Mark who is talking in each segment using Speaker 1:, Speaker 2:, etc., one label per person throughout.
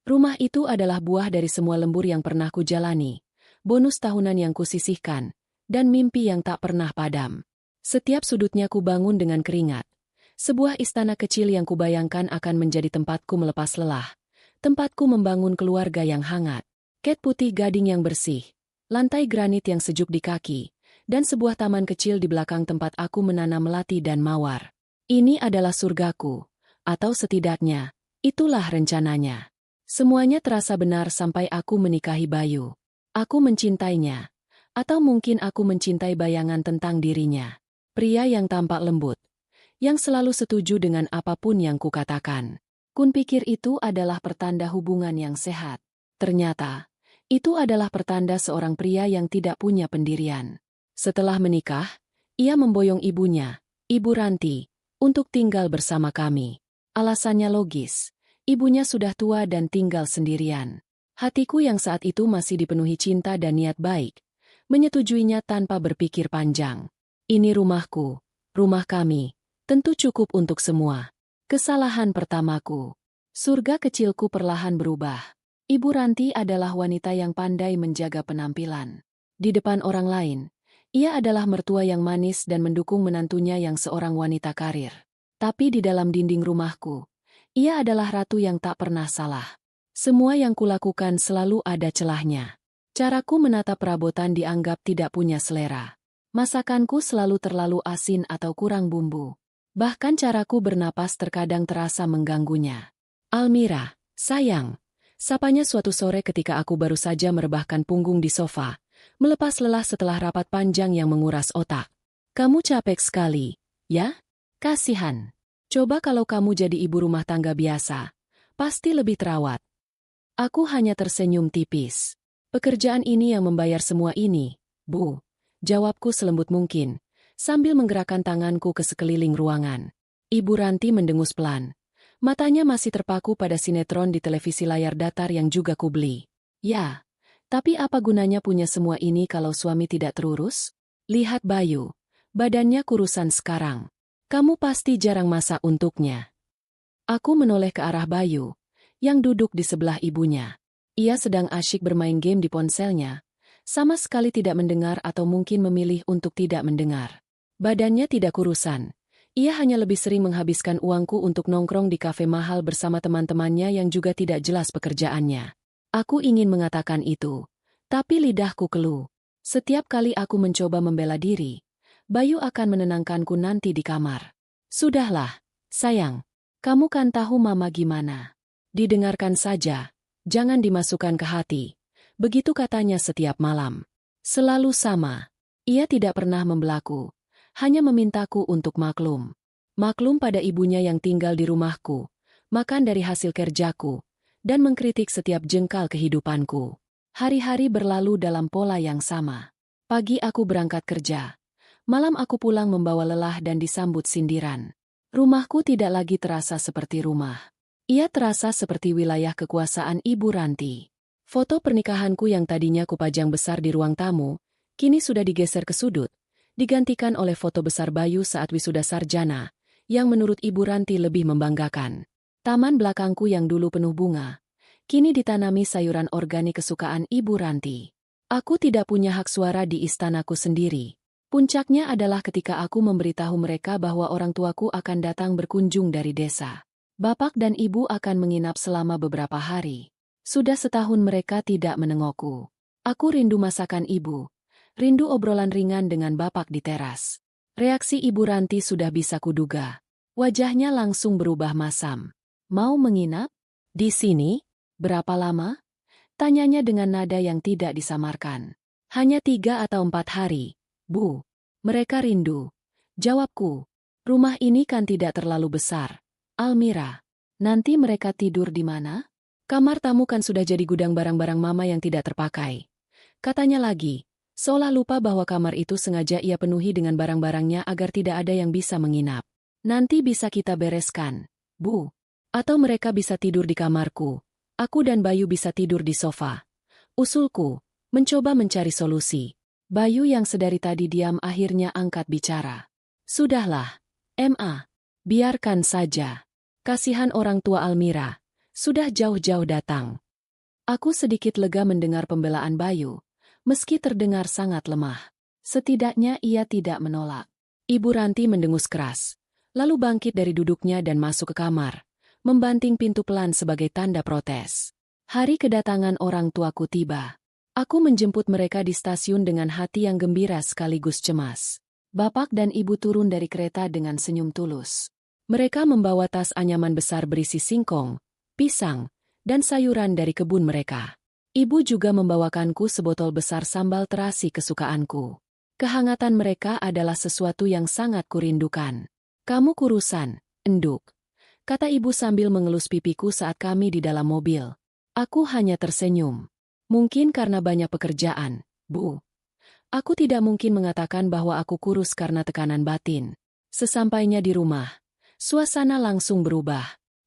Speaker 1: Rumah itu adalah buah dari semua lembur yang pernah kujalani, bonus tahunan yang kusisihkan, dan mimpi yang tak pernah padam. Setiap sudutnya kubangun dengan keringat. Sebuah istana kecil yang kubayangkan akan menjadi tempatku melepas lelah. Tempatku membangun keluarga yang hangat. Ket putih gading yang bersih. Lantai granit yang sejuk di kaki. Dan sebuah taman kecil di belakang tempat aku menanam melati dan mawar. Ini adalah surgaku. Atau setidaknya, itulah rencananya. Semuanya terasa benar sampai aku menikahi Bayu. Aku mencintainya. Atau mungkin aku mencintai bayangan tentang dirinya. Pria yang tampak lembut. Yang selalu setuju dengan apapun yang kukatakan. Kun pikir itu adalah pertanda hubungan yang sehat. Ternyata, itu adalah pertanda seorang pria yang tidak punya pendirian. Setelah menikah, ia memboyong ibunya, Ibu Ranti, untuk tinggal bersama kami. Alasannya logis. Ibunya sudah tua dan tinggal sendirian. Hatiku yang saat itu masih dipenuhi cinta dan niat baik, menyetujuinya tanpa berpikir panjang. Ini rumahku, rumah kami, tentu cukup untuk semua. Kesalahan pertamaku. Surga kecilku perlahan berubah. Ibu Ranti adalah wanita yang pandai menjaga penampilan. Di depan orang lain, ia adalah mertua yang manis dan mendukung menantunya yang seorang wanita karir. Tapi di dalam dinding rumahku, ia adalah ratu yang tak pernah salah. Semua yang kulakukan selalu ada celahnya. Caraku menata perabotan dianggap tidak punya selera. Masakanku selalu terlalu asin atau kurang bumbu. Bahkan caraku bernapas terkadang terasa mengganggunya. Almira, sayang. Sapanya suatu sore ketika aku baru saja merebahkan punggung di sofa, melepas lelah setelah rapat panjang yang menguras otak. Kamu capek sekali, ya? Kasihan. Coba kalau kamu jadi ibu rumah tangga biasa, pasti lebih terawat. Aku hanya tersenyum tipis. Pekerjaan ini yang membayar semua ini, Bu. Jawabku selembut mungkin, sambil menggerakkan tanganku ke sekeliling ruangan. Ibu Ranti mendengus pelan. Matanya masih terpaku pada sinetron di televisi layar datar yang juga kubeli. Ya, tapi apa gunanya punya semua ini kalau suami tidak terurus? Lihat Bayu, badannya kurusan sekarang. Kamu pasti jarang masak untuknya. Aku menoleh ke arah Bayu, yang duduk di sebelah ibunya. Ia sedang asyik bermain game di ponselnya, sama sekali tidak mendengar atau mungkin memilih untuk tidak mendengar. Badannya tidak kurusan. Ia hanya lebih sering menghabiskan uangku untuk nongkrong di kafe mahal bersama teman-temannya yang juga tidak jelas pekerjaannya. Aku ingin mengatakan itu, tapi lidahku keluh. Setiap kali aku mencoba membela diri, Bayu akan menenangkanku nanti di kamar. Sudahlah, sayang. Kamu kan tahu mama gimana. Didengarkan saja, jangan dimasukkan ke hati. Begitu katanya setiap malam. Selalu sama. Ia tidak pernah membelaku, hanya memintaku untuk maklum. Maklum pada ibunya yang tinggal di rumahku, makan dari hasil kerjaku, dan mengkritik setiap jengkal kehidupanku. Hari-hari berlalu dalam pola yang sama. Pagi aku berangkat kerja. Malam aku pulang membawa lelah dan disambut sindiran. Rumahku tidak lagi terasa seperti rumah. Ia terasa seperti wilayah kekuasaan Ibu Ranti. Foto pernikahanku yang tadinya kupajang besar di ruang tamu, kini sudah digeser ke sudut, digantikan oleh foto besar Bayu saat wisuda sarjana, yang menurut Ibu Ranti lebih membanggakan. Taman belakangku yang dulu penuh bunga, kini ditanami sayuran organik kesukaan Ibu Ranti. Aku tidak punya hak suara di istanaku sendiri. Puncaknya adalah ketika aku memberitahu mereka bahwa orang tuaku akan datang berkunjung dari desa. Bapak dan ibu akan menginap selama beberapa hari. Sudah setahun mereka tidak menengokku. Aku rindu masakan ibu. Rindu obrolan ringan dengan bapak di teras. Reaksi Ibu Ranti sudah bisa kuduga. Wajahnya langsung berubah masam. Mau menginap? Di sini? Berapa lama? Tanyanya dengan nada yang tidak disamarkan. Hanya 3 atau 4 hari. Bu, mereka rindu. Jawabku, rumah ini kan tidak terlalu besar. Almira, nanti mereka tidur di mana? Kamar tamu kan sudah jadi gudang barang-barang mama yang tidak terpakai. Katanya lagi, seolah lupa bahwa kamar itu sengaja ia penuhi dengan barang-barangnya agar tidak ada yang bisa menginap. Nanti bisa kita bereskan, Bu. Atau mereka bisa tidur di kamarku. Aku dan Bayu bisa tidur di sofa. Usulku, mencoba mencari solusi. Bayu yang sedari tadi diam akhirnya angkat bicara. Sudahlah, Ma. Biarkan saja. Kasihan orang tua Almira. Sudah jauh-jauh datang. Aku sedikit lega mendengar pembelaan Bayu, meski terdengar sangat lemah. Setidaknya ia tidak menolak. Ibu Ranti mendengus keras, lalu bangkit dari duduknya dan masuk ke kamar, membanting pintu pelan sebagai tanda protes. Hari kedatangan orang tuaku tiba. Aku menjemput mereka di stasiun dengan hati yang gembira sekaligus cemas. Bapak dan ibu turun dari kereta dengan senyum tulus. Mereka membawa tas anyaman besar berisi singkong, pisang, dan sayuran dari kebun mereka. Ibu juga membawakanku sebotol besar sambal terasi kesukaanku. Kehangatan mereka adalah sesuatu yang sangat kurindukan. Kamu kurusan, enduk, kata ibu sambil mengelus pipiku saat kami di dalam mobil. Aku hanya tersenyum. Mungkin karena banyak pekerjaan, Bu. Aku tidak mungkin mengatakan bahwa aku kurus karena tekanan batin. Sesampainya di rumah, suasana langsung berubah.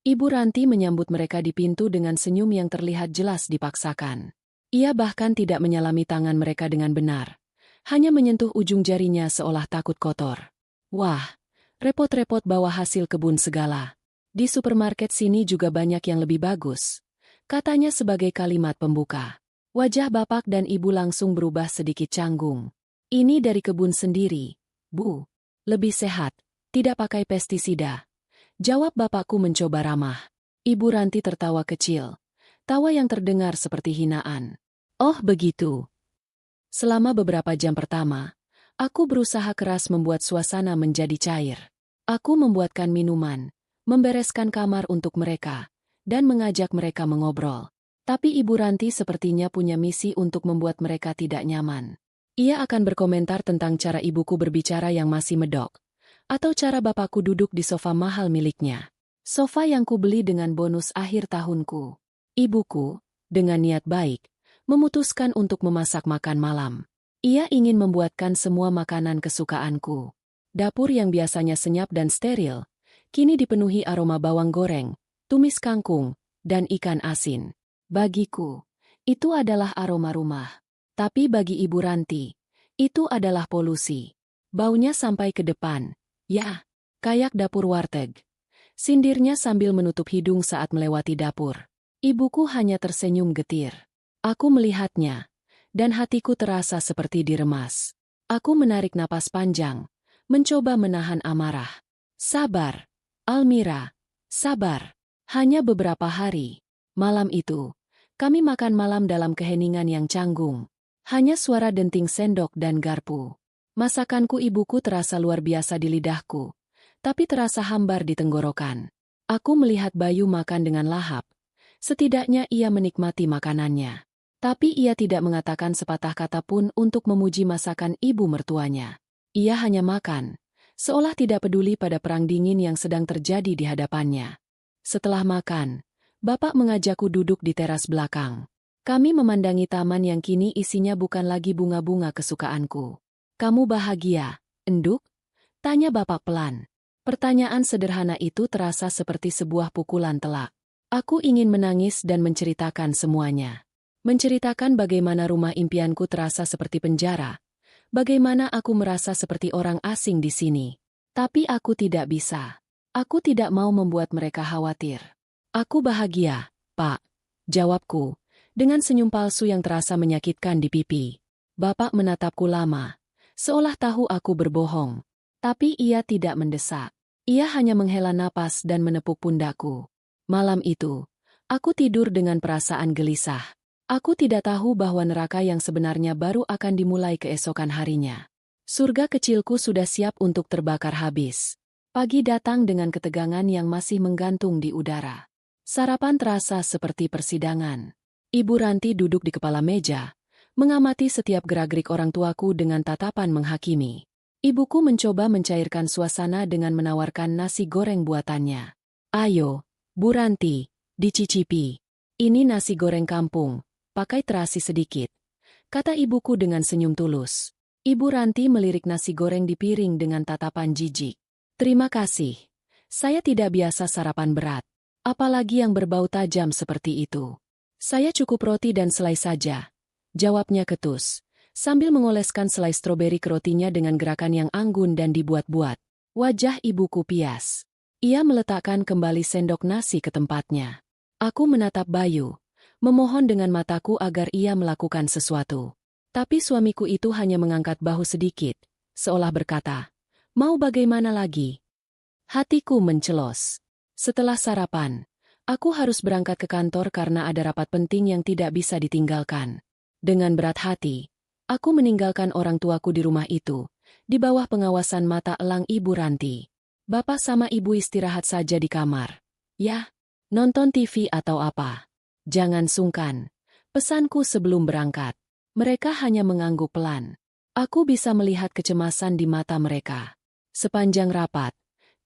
Speaker 1: Ibu Ranti menyambut mereka di pintu dengan senyum yang terlihat jelas dipaksakan. Ia bahkan tidak menyalami tangan mereka dengan benar. Hanya menyentuh ujung jarinya seolah takut kotor. Wah, repot-repot bawa hasil kebun segala. Di supermarket sini juga banyak yang lebih bagus, katanya sebagai kalimat pembuka. Wajah bapak dan ibu langsung berubah sedikit canggung. Ini dari kebun sendiri, Bu. Lebih sehat, tidak pakai pestisida. Jawab bapakku mencoba ramah. Ibu Ranti tertawa kecil. Tawa yang terdengar seperti hinaan. Oh begitu. Selama beberapa jam pertama, aku berusaha keras membuat suasana menjadi cair. Aku membuatkan minuman, membereskan kamar untuk mereka, dan mengajak mereka mengobrol. Tapi Ibu Ranti sepertinya punya misi untuk membuat mereka tidak nyaman. Ia akan berkomentar tentang cara ibuku berbicara yang masih medok, atau cara bapakku duduk di sofa mahal miliknya. Sofa yang kubeli dengan bonus akhir tahunku. Ibuku, dengan niat baik, memutuskan untuk memasak makan malam. Ia ingin membuatkan semua makanan kesukaanku. Dapur yang biasanya senyap dan steril, kini dipenuhi aroma bawang goreng, tumis kangkung, dan ikan asin. Bagiku, itu adalah aroma rumah. Tapi bagi Ibu Ranti, itu adalah polusi. Baunya sampai ke depan. Ya, kayak dapur warteg. Sindirnya sambil menutup hidung saat melewati dapur. Ibuku hanya tersenyum getir. Aku melihatnya, dan hatiku terasa seperti diremas. Aku menarik napas panjang, mencoba menahan amarah. Sabar, Almira, sabar. Hanya beberapa hari. Malam itu, kami makan malam dalam keheningan yang canggung. Hanya suara denting sendok dan garpu. Masakanku ibuku terasa luar biasa di lidahku, tapi terasa hambar di tenggorokan. Aku melihat Bayu makan dengan lahap. Setidaknya ia menikmati makanannya. Tapi ia tidak mengatakan sepatah kata pun untuk memuji masakan ibu mertuanya. Ia hanya makan, seolah tidak peduli pada perang dingin yang sedang terjadi di hadapannya. Setelah makan, Bapak mengajakku duduk di teras belakang. Kami memandangi taman yang kini isinya bukan lagi bunga-bunga kesukaanku. Kamu bahagia, enduk? Tanya Bapak pelan. Pertanyaan sederhana itu terasa seperti sebuah pukulan telak. Aku ingin menangis dan menceritakan semuanya. Menceritakan bagaimana rumah impianku terasa seperti penjara. Bagaimana aku merasa seperti orang asing di sini. Tapi aku tidak bisa. Aku tidak mau membuat mereka khawatir. Aku bahagia, Pak. Jawabku, dengan senyum palsu yang terasa menyakitkan di pipi. Bapak menatapku lama, seolah tahu aku berbohong. Tapi ia tidak mendesak. Ia hanya menghela napas dan menepuk pundakku. Malam itu, aku tidur dengan perasaan gelisah. Aku tidak tahu bahwa neraka yang sebenarnya baru akan dimulai keesokan harinya. Surga kecilku sudah siap untuk terbakar habis. Pagi datang dengan ketegangan yang masih menggantung di udara. Sarapan terasa seperti persidangan. Ibu Ranti duduk di kepala meja, mengamati setiap gerak-gerik orang tuaku dengan tatapan menghakimi. Ibuku mencoba mencairkan suasana dengan menawarkan nasi goreng buatannya. Ayo, Bu Ranti, dicicipi. Ini nasi goreng kampung, pakai terasi sedikit, kata ibuku dengan senyum tulus. Ibu Ranti melirik nasi goreng di piring dengan tatapan jijik. Terima kasih. Saya tidak biasa sarapan berat, apalagi yang berbau tajam seperti itu. Saya cukup roti dan selai saja, jawabnya ketus, sambil mengoleskan selai stroberi ke rotinya dengan gerakan yang anggun dan dibuat-buat. Wajah ibuku pias. Ia meletakkan kembali sendok nasi ke tempatnya. Aku menatap Bayu, memohon dengan mataku agar ia melakukan sesuatu. Tapi suamiku itu hanya mengangkat bahu sedikit, seolah berkata, "Mau bagaimana lagi?" Hatiku mencelos. Setelah sarapan, aku harus berangkat ke kantor karena ada rapat penting yang tidak bisa ditinggalkan. Dengan berat hati, aku meninggalkan orang tuaku di rumah itu, di bawah pengawasan mata elang Ibu Ranti. Bapak sama Ibu istirahat saja di kamar. Ya, nonton TV atau apa. Jangan sungkan. Pesanku sebelum berangkat. Mereka hanya mengangguk pelan. Aku bisa melihat kecemasan di mata mereka. Sepanjang rapat,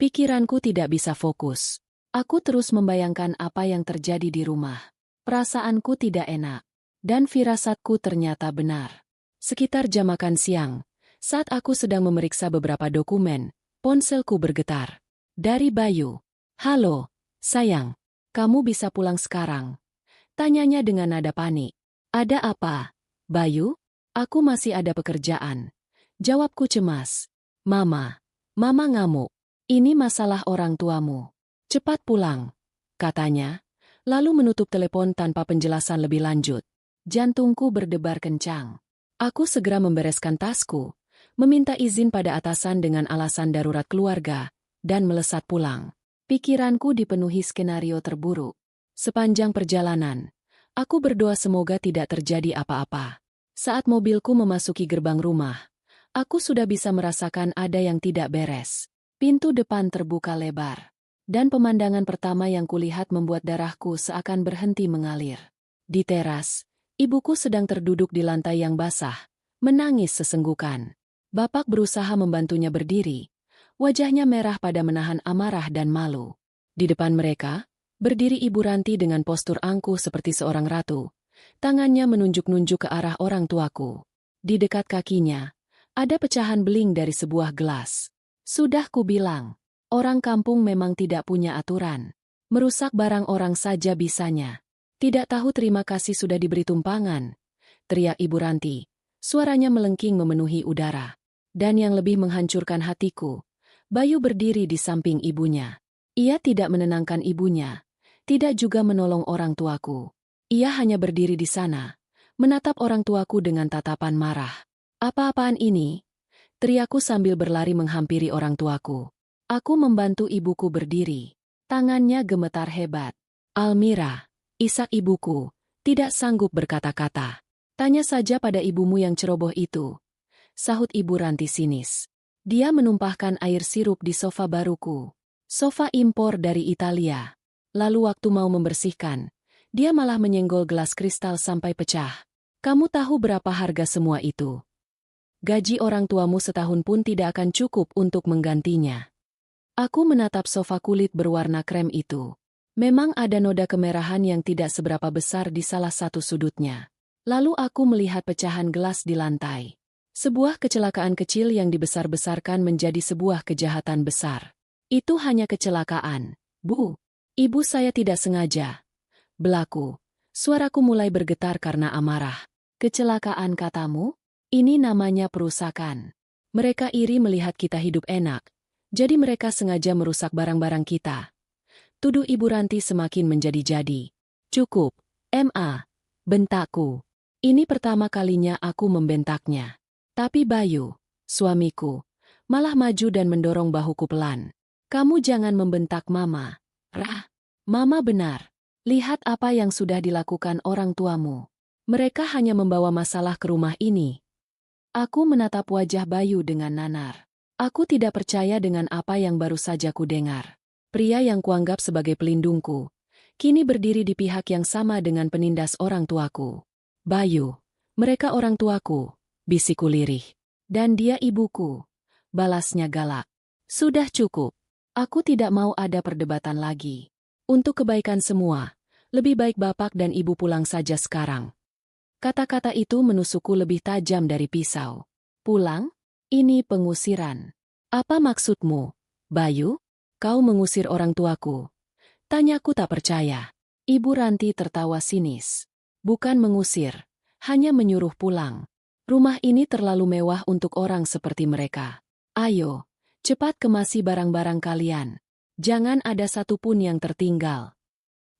Speaker 1: pikiranku tidak bisa fokus. Aku terus membayangkan apa yang terjadi di rumah. Perasaanku tidak enak. Dan firasatku ternyata benar. Sekitar jam makan siang, saat aku sedang memeriksa beberapa dokumen, ponselku bergetar. Dari Bayu. "Halo, sayang. Kamu bisa pulang sekarang?" Tanyanya dengan nada panik. "Ada apa, Bayu?" "Aku masih ada pekerjaan." Jawabku cemas. Mama ngamuk. "Ini masalah orang tuamu. Cepat pulang," katanya, lalu menutup telepon tanpa penjelasan lebih lanjut. Jantungku berdebar kencang. Aku segera membereskan tasku, meminta izin pada atasan dengan alasan darurat keluarga, dan melesat pulang. Pikiranku dipenuhi skenario terburuk. Sepanjang perjalanan, aku berdoa semoga tidak terjadi apa-apa. Saat mobilku memasuki gerbang rumah, aku sudah bisa merasakan ada yang tidak beres. Pintu depan terbuka lebar, dan pemandangan pertama yang kulihat membuat darahku seakan berhenti mengalir. Di teras, ibuku sedang terduduk di lantai yang basah, menangis sesenggukan. Bapak berusaha membantunya berdiri, wajahnya merah pada menahan amarah dan malu. Di depan mereka, berdiri Ibu Ranti dengan postur angkuh seperti seorang ratu. Tangannya menunjuk-nunjuk ke arah orang tuaku. Di dekat kakinya, ada pecahan beling dari sebuah gelas. Sudah kubilang, orang kampung memang tidak punya aturan. Merusak barang orang saja bisanya. Tidak tahu terima kasih sudah diberi tumpangan, teriak Ibu Ranti. Suaranya melengking memenuhi udara. Dan yang lebih menghancurkan hatiku, Bayu berdiri di samping ibunya. Ia tidak menenangkan ibunya, tidak juga menolong orang tuaku. Ia hanya berdiri di sana, menatap orang tuaku dengan tatapan marah. "Apa-apaan ini?" teriakku sambil berlari menghampiri orang tuaku. Aku membantu ibuku berdiri. Tangannya gemetar hebat. "Almira, isak ibuku, tidak sanggup berkata-kata." "Tanya saja pada ibumu yang ceroboh itu," sahut Ibu Ranti sinis. Dia menumpahkan air sirup di sofa baruku. Sofa impor dari Italia. Lalu waktu mau membersihkan, dia malah menyenggol gelas kristal sampai pecah. "Kamu tahu berapa harga semua itu? Gaji orang tuamu setahun pun tidak akan cukup untuk menggantinya." Aku menatap sofa kulit berwarna krem itu. Memang ada noda kemerahan yang tidak seberapa besar di salah satu sudutnya. Lalu aku melihat pecahan gelas di lantai. Sebuah kecelakaan kecil yang dibesar-besarkan menjadi sebuah kejahatan besar. "Itu hanya kecelakaan, Bu. Ibu saya tidak sengaja." Belaku. Suaraku mulai bergetar karena amarah. "Kecelakaan katamu? Ini namanya perusakan. Mereka iri melihat kita hidup enak, jadi mereka sengaja merusak barang-barang kita." Tuduh Ibu Ranti semakin menjadi-jadi. "Cukup, Ma," bentakku. Ini pertama kalinya aku membentaknya. Tapi Bayu, suamiku, malah maju dan mendorong bahuku pelan. "Kamu jangan membentak Mama. Rah, Mama benar. Lihat apa yang sudah dilakukan orang tuamu. Mereka hanya membawa masalah ke rumah ini." Aku menatap wajah Bayu dengan nanar. Aku tidak percaya dengan apa yang baru saja kudengar. Pria yang kuanggap sebagai pelindungku, kini berdiri di pihak yang sama dengan penindas orang tuaku. "Bayu, mereka orang tuaku," bisikku lirih. "Dan dia ibuku," balasnya galak. "Sudah cukup. Aku tidak mau ada perdebatan lagi. Untuk kebaikan semua, lebih baik Bapak dan Ibu pulang saja sekarang." Kata-kata itu menusukku lebih tajam dari pisau. "Pulang? Ini pengusiran. Apa maksudmu, Bayu? Kau mengusir orang tuaku?" Tanyaku tak percaya. Ibu Ranti tertawa sinis. "Bukan mengusir, hanya menyuruh pulang. Rumah ini terlalu mewah untuk orang seperti mereka. Ayo, cepat kemasi barang-barang kalian. Jangan ada satupun yang tertinggal."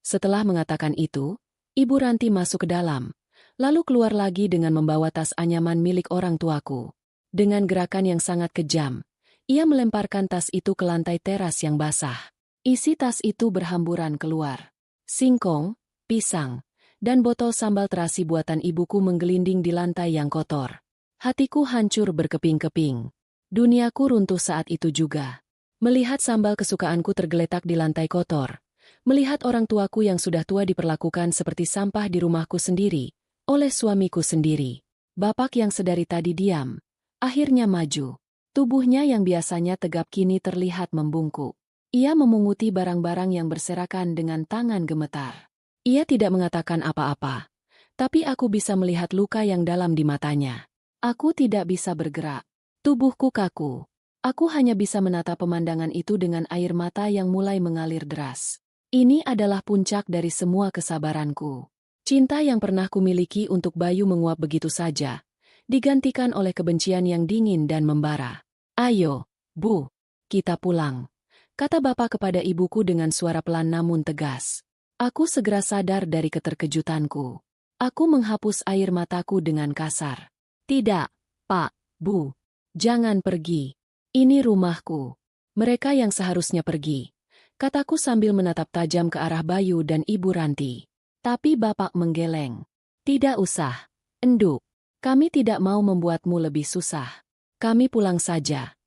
Speaker 1: Setelah mengatakan itu, Ibu Ranti masuk ke dalam, lalu keluar lagi dengan membawa tas anyaman milik orang tuaku. Dengan gerakan yang sangat kejam, ia melemparkan tas itu ke lantai teras yang basah. Isi tas itu berhamburan keluar. Singkong, pisang, dan botol sambal terasi buatan ibuku menggelinding di lantai yang kotor. Hatiku hancur berkeping-keping. Duniaku runtuh saat itu juga. Melihat sambal kesukaanku tergeletak di lantai kotor. Melihat orang tuaku yang sudah tua diperlakukan seperti sampah di rumahku sendiri, oleh suamiku sendiri. Bapak yang sedari tadi diam, akhirnya maju. Tubuhnya yang biasanya tegap kini terlihat membungkuk. Ia memunguti barang-barang yang berserakan dengan tangan gemetar. Ia tidak mengatakan apa-apa, tapi aku bisa melihat luka yang dalam di matanya. Aku tidak bisa bergerak. Tubuhku kaku. Aku hanya bisa menatap pemandangan itu dengan air mata yang mulai mengalir deras. Ini adalah puncak dari semua kesabaranku. Cinta yang pernah kumiliki untuk Bayu menguap begitu saja, digantikan oleh kebencian yang dingin dan membara. "Ayo, Bu, kita pulang," kata bapak kepada ibuku dengan suara pelan namun tegas. Aku segera sadar dari keterkejutanku. Aku menghapus air mataku dengan kasar. "Tidak, Pak, Bu. Jangan pergi. Ini rumahku. Mereka yang seharusnya pergi," kataku sambil menatap tajam ke arah Bayu dan Ibu Ranti. Tapi bapak menggeleng. "Tidak usah, Enduk. Kami tidak mau membuatmu lebih susah. Kami pulang saja."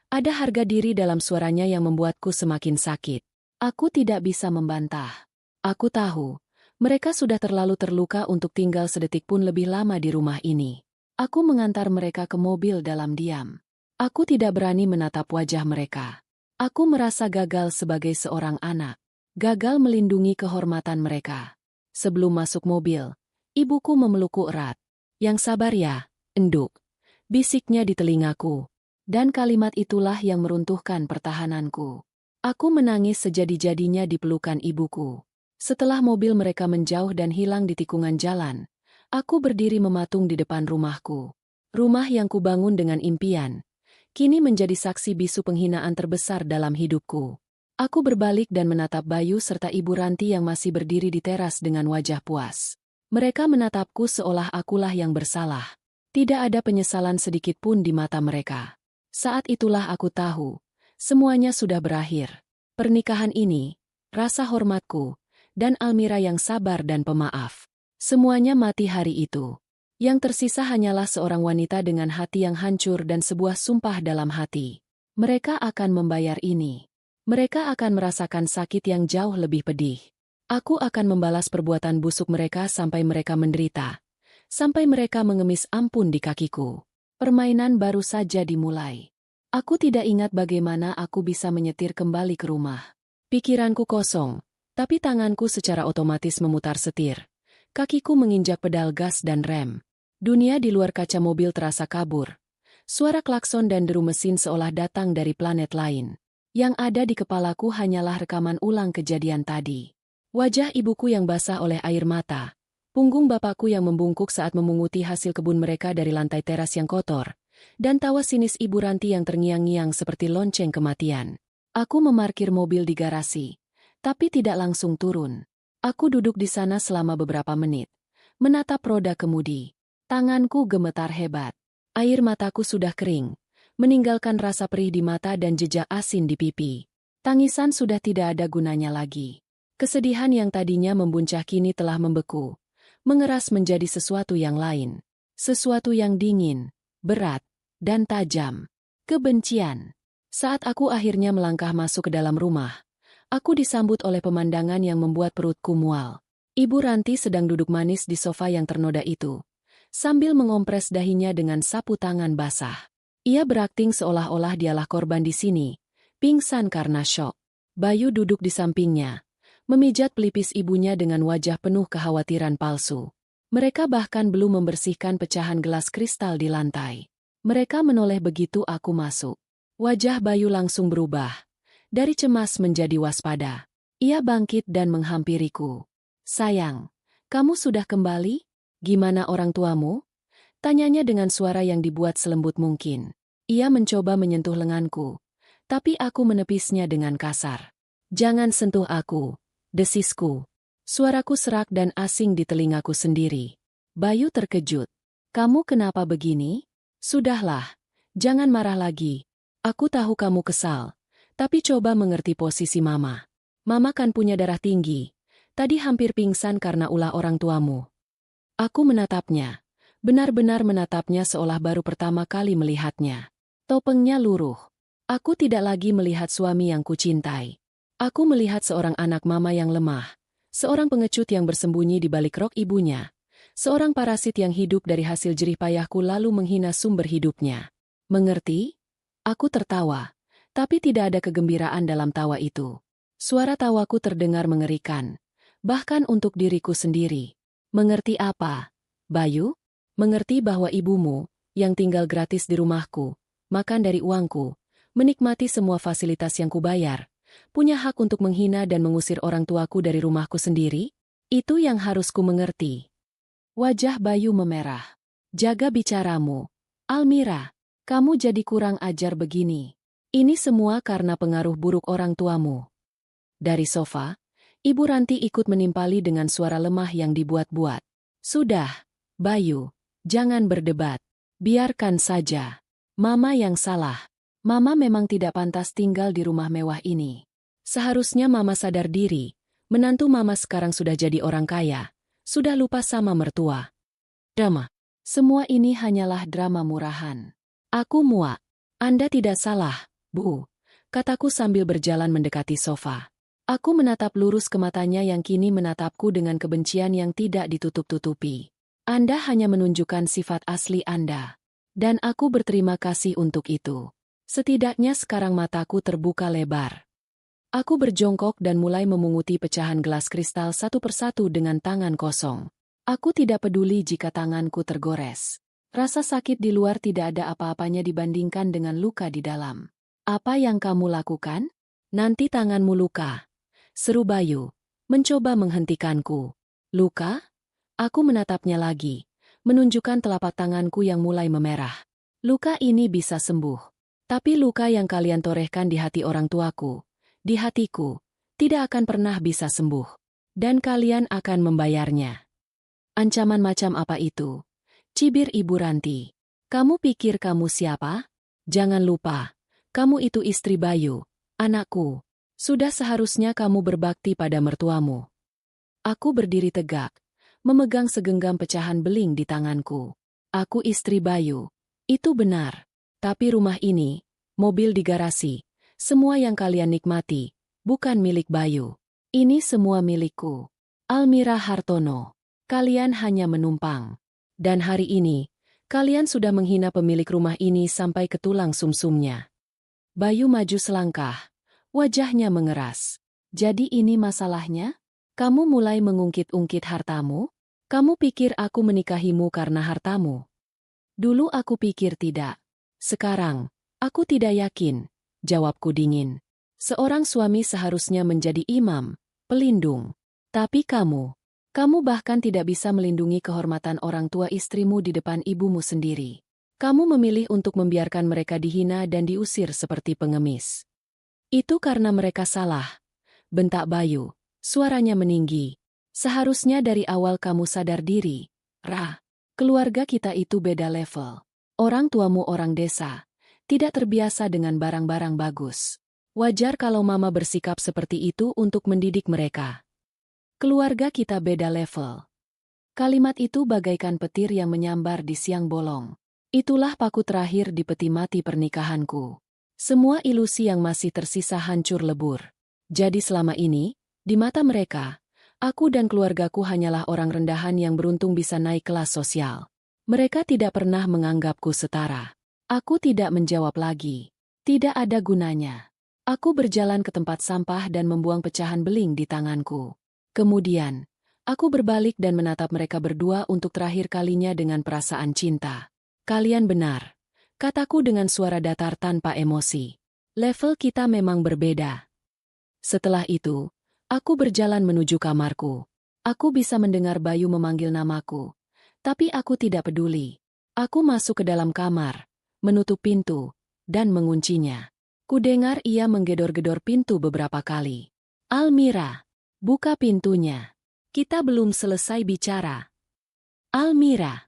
Speaker 1: Ada harga diri dalam suaranya yang membuatku semakin sakit. Aku tidak bisa membantah. Aku tahu, mereka sudah terlalu terluka untuk tinggal sedetik pun lebih lama di rumah ini. Aku mengantar mereka ke mobil dalam diam. Aku tidak berani menatap wajah mereka. Aku merasa gagal sebagai seorang anak. Gagal melindungi kehormatan mereka. Sebelum masuk mobil, ibuku memelukku erat. "Yang sabar ya, Enduk," bisiknya di telingaku. Dan kalimat itulah yang meruntuhkan pertahananku. Aku menangis sejadi-jadinya di pelukan ibuku. Setelah mobil mereka menjauh dan hilang di tikungan jalan, aku berdiri mematung di depan rumahku. Rumah yang kubangun dengan impian, kini menjadi saksi bisu penghinaan terbesar dalam hidupku. Aku berbalik dan menatap Bayu serta Ibu Ranti yang masih berdiri di teras dengan wajah puas. Mereka menatapku seolah akulah yang bersalah. Tidak ada penyesalan sedikit pun di mata mereka. Saat itulah aku tahu, semuanya sudah berakhir. Pernikahan ini, rasa hormatku, dan Almira yang sabar dan pemaaf. Semuanya mati hari itu. Yang tersisa hanyalah seorang wanita dengan hati yang hancur dan sebuah sumpah dalam hati. Mereka akan membayar ini. Mereka akan merasakan sakit yang jauh lebih pedih. Aku akan membalas perbuatan busuk mereka sampai mereka menderita. Sampai mereka mengemis ampun di kakiku. Permainan baru saja dimulai. Aku tidak ingat bagaimana aku bisa menyetir kembali ke rumah. Pikiranku kosong. Tapi tanganku secara otomatis memutar setir. Kakiku menginjak pedal gas dan rem. Dunia di luar kaca mobil terasa kabur. Suara klakson dan deru mesin seolah datang dari planet lain. Yang ada di kepalaku hanyalah rekaman ulang kejadian tadi. Wajah ibuku yang basah oleh air mata. Punggung bapakku yang membungkuk saat memunguti hasil kebun mereka dari lantai teras yang kotor. Dan tawa sinis Ibu Ranti yang terngiang-ngiang seperti lonceng kematian. Aku memarkir mobil di garasi. Tapi tidak langsung turun. Aku duduk di sana selama beberapa menit. Menatap roda kemudi. Tanganku gemetar hebat. Air mataku sudah kering. Meninggalkan rasa perih di mata dan jejak asin di pipi. Tangisan sudah tidak ada gunanya lagi. Kesedihan yang tadinya membuncah kini telah membeku. Mengeras menjadi sesuatu yang lain. Sesuatu yang dingin, berat, dan tajam. Kebencian. Saat aku akhirnya melangkah masuk ke dalam rumah, aku disambut oleh pemandangan yang membuat perutku mual. Ibu Ranti sedang duduk manis di sofa yang ternoda itu, sambil mengompres dahinya dengan sapu tangan basah. Ia berakting seolah-olah dialah korban di sini, pingsan karena syok. Bayu duduk di sampingnya, memijat pelipis ibunya dengan wajah penuh kekhawatiran palsu. Mereka bahkan belum membersihkan pecahan gelas kristal di lantai. Mereka menoleh begitu aku masuk. Wajah Bayu langsung berubah. Dari cemas menjadi waspada. Ia bangkit dan menghampiriku. "Sayang, kamu sudah kembali? Gimana orang tuamu?" Tanyanya dengan suara yang dibuat selembut mungkin. Ia mencoba menyentuh lenganku, tapi aku menepisnya dengan kasar. "Jangan sentuh aku," desisku. Suaraku serak dan asing di telingaku sendiri. Bayu terkejut. Kamu kenapa begini? Sudahlah, jangan marah lagi. Aku tahu kamu kesal, tapi coba mengerti posisi Mama. Mama kan punya darah tinggi. Tadi hampir pingsan karena ulah orang tuamu. Aku menatapnya. Benar-benar menatapnya seolah baru pertama kali melihatnya. Topengnya luruh. Aku tidak lagi melihat suami yang kucintai. Aku melihat seorang anak Mama yang lemah. Seorang pengecut yang bersembunyi di balik rok ibunya. Seorang parasit yang hidup dari hasil jerih payahku lalu menghina sumber hidupnya. Mengerti? Aku tertawa. Tapi tidak ada kegembiraan dalam tawa itu. Suara tawaku terdengar mengerikan. Bahkan untuk diriku sendiri. Mengerti apa, Bayu? Mengerti bahwa ibumu, yang tinggal gratis di rumahku, makan dari uangku, menikmati semua fasilitas yang kubayar, punya hak untuk menghina dan mengusir orang tuaku dari rumahku sendiri? Itu yang harus ku mengerti. Wajah Bayu memerah. Jaga bicaramu. Almira, kamu jadi kurang ajar begini. Ini semua karena pengaruh buruk orang tuamu. Dari sofa, Ibu Ranti ikut menimpali dengan suara lemah yang dibuat-buat. Sudah, Bayu, jangan berdebat. Biarkan saja. Mama yang salah. Mama memang tidak pantas tinggal di rumah mewah ini. Seharusnya Mama sadar diri. Menantu Mama sekarang sudah jadi orang kaya. Sudah lupa sama mertua. Drama. Semua ini hanyalah drama murahan. Aku muak. Anda tidak salah, Bu. Kataku sambil berjalan mendekati sofa. Aku menatap lurus ke matanya yang kini menatapku dengan kebencian yang tidak ditutup-tutupi. Anda hanya menunjukkan sifat asli Anda. Dan aku berterima kasih untuk itu. Setidaknya sekarang mataku terbuka lebar. Aku berjongkok dan mulai memunguti pecahan gelas kristal satu persatu dengan tangan kosong. Aku tidak peduli jika tanganku tergores. Rasa sakit di luar tidak ada apa-apanya dibandingkan dengan luka di dalam. Apa yang kamu lakukan? Nanti tanganmu luka. Seru Bayu, mencoba menghentikanku. Luka? Aku menatapnya lagi, menunjukkan telapak tanganku yang mulai memerah. Luka ini bisa sembuh. Tapi luka yang kalian torehkan di hati orang tuaku, di hatiku, tidak akan pernah bisa sembuh. Dan kalian akan membayarnya. Ancaman macam apa itu? Cibir Ibu Ranti. Kamu pikir kamu siapa? Jangan lupa, kamu itu istri Bayu, anakku. Sudah seharusnya kamu berbakti pada mertuamu. Aku berdiri tegak, memegang segenggam pecahan beling di tanganku. Aku istri Bayu. Itu benar. Tapi rumah ini, mobil di garasi, semua yang kalian nikmati, bukan milik Bayu. Ini semua milikku. Almira Hartono. Kalian hanya menumpang. Dan hari ini, kalian sudah menghina pemilik rumah ini sampai ke tulang sumsumnya. Bayu maju selangkah. Wajahnya mengeras. Jadi ini masalahnya? Kamu mulai mengungkit-ungkit hartamu? Kamu pikir aku menikahimu karena hartamu? Dulu aku pikir tidak. Sekarang, aku tidak yakin. Jawabku dingin. Seorang suami seharusnya menjadi imam, pelindung. Tapi kamu bahkan tidak bisa melindungi kehormatan orang tua istrimu di depan ibumu sendiri. Kamu memilih untuk membiarkan mereka dihina dan diusir seperti pengemis. Itu karena mereka salah. Bentak Bayu, suaranya meninggi. Seharusnya dari awal kamu sadar diri. Ra, keluarga kita itu beda level. Orang tuamu orang desa, tidak terbiasa dengan barang-barang bagus. Wajar kalau Mama bersikap seperti itu untuk mendidik mereka. Keluarga kita beda level. Kalimat itu bagaikan petir yang menyambar di siang bolong. Itulah paku terakhir di peti mati pernikahanku. Semua ilusi yang masih tersisa hancur lebur. Jadi selama ini, di mata mereka, aku dan keluargaku hanyalah orang rendahan yang beruntung bisa naik kelas sosial. Mereka tidak pernah menganggapku setara. Aku tidak menjawab lagi. Tidak ada gunanya. Aku berjalan ke tempat sampah dan membuang pecahan beling di tanganku. Kemudian, aku berbalik dan menatap mereka berdua untuk terakhir kalinya dengan perasaan cinta. Kalian benar. Kataku dengan suara datar tanpa emosi. Level kita memang berbeda. Setelah itu, aku berjalan menuju kamarku. Aku bisa mendengar Bayu memanggil namaku. Tapi aku tidak peduli. Aku masuk ke dalam kamar, menutup pintu, dan menguncinya. Kudengar ia menggedor-gedor pintu beberapa kali. Almira, buka pintunya. Kita belum selesai bicara. Almira.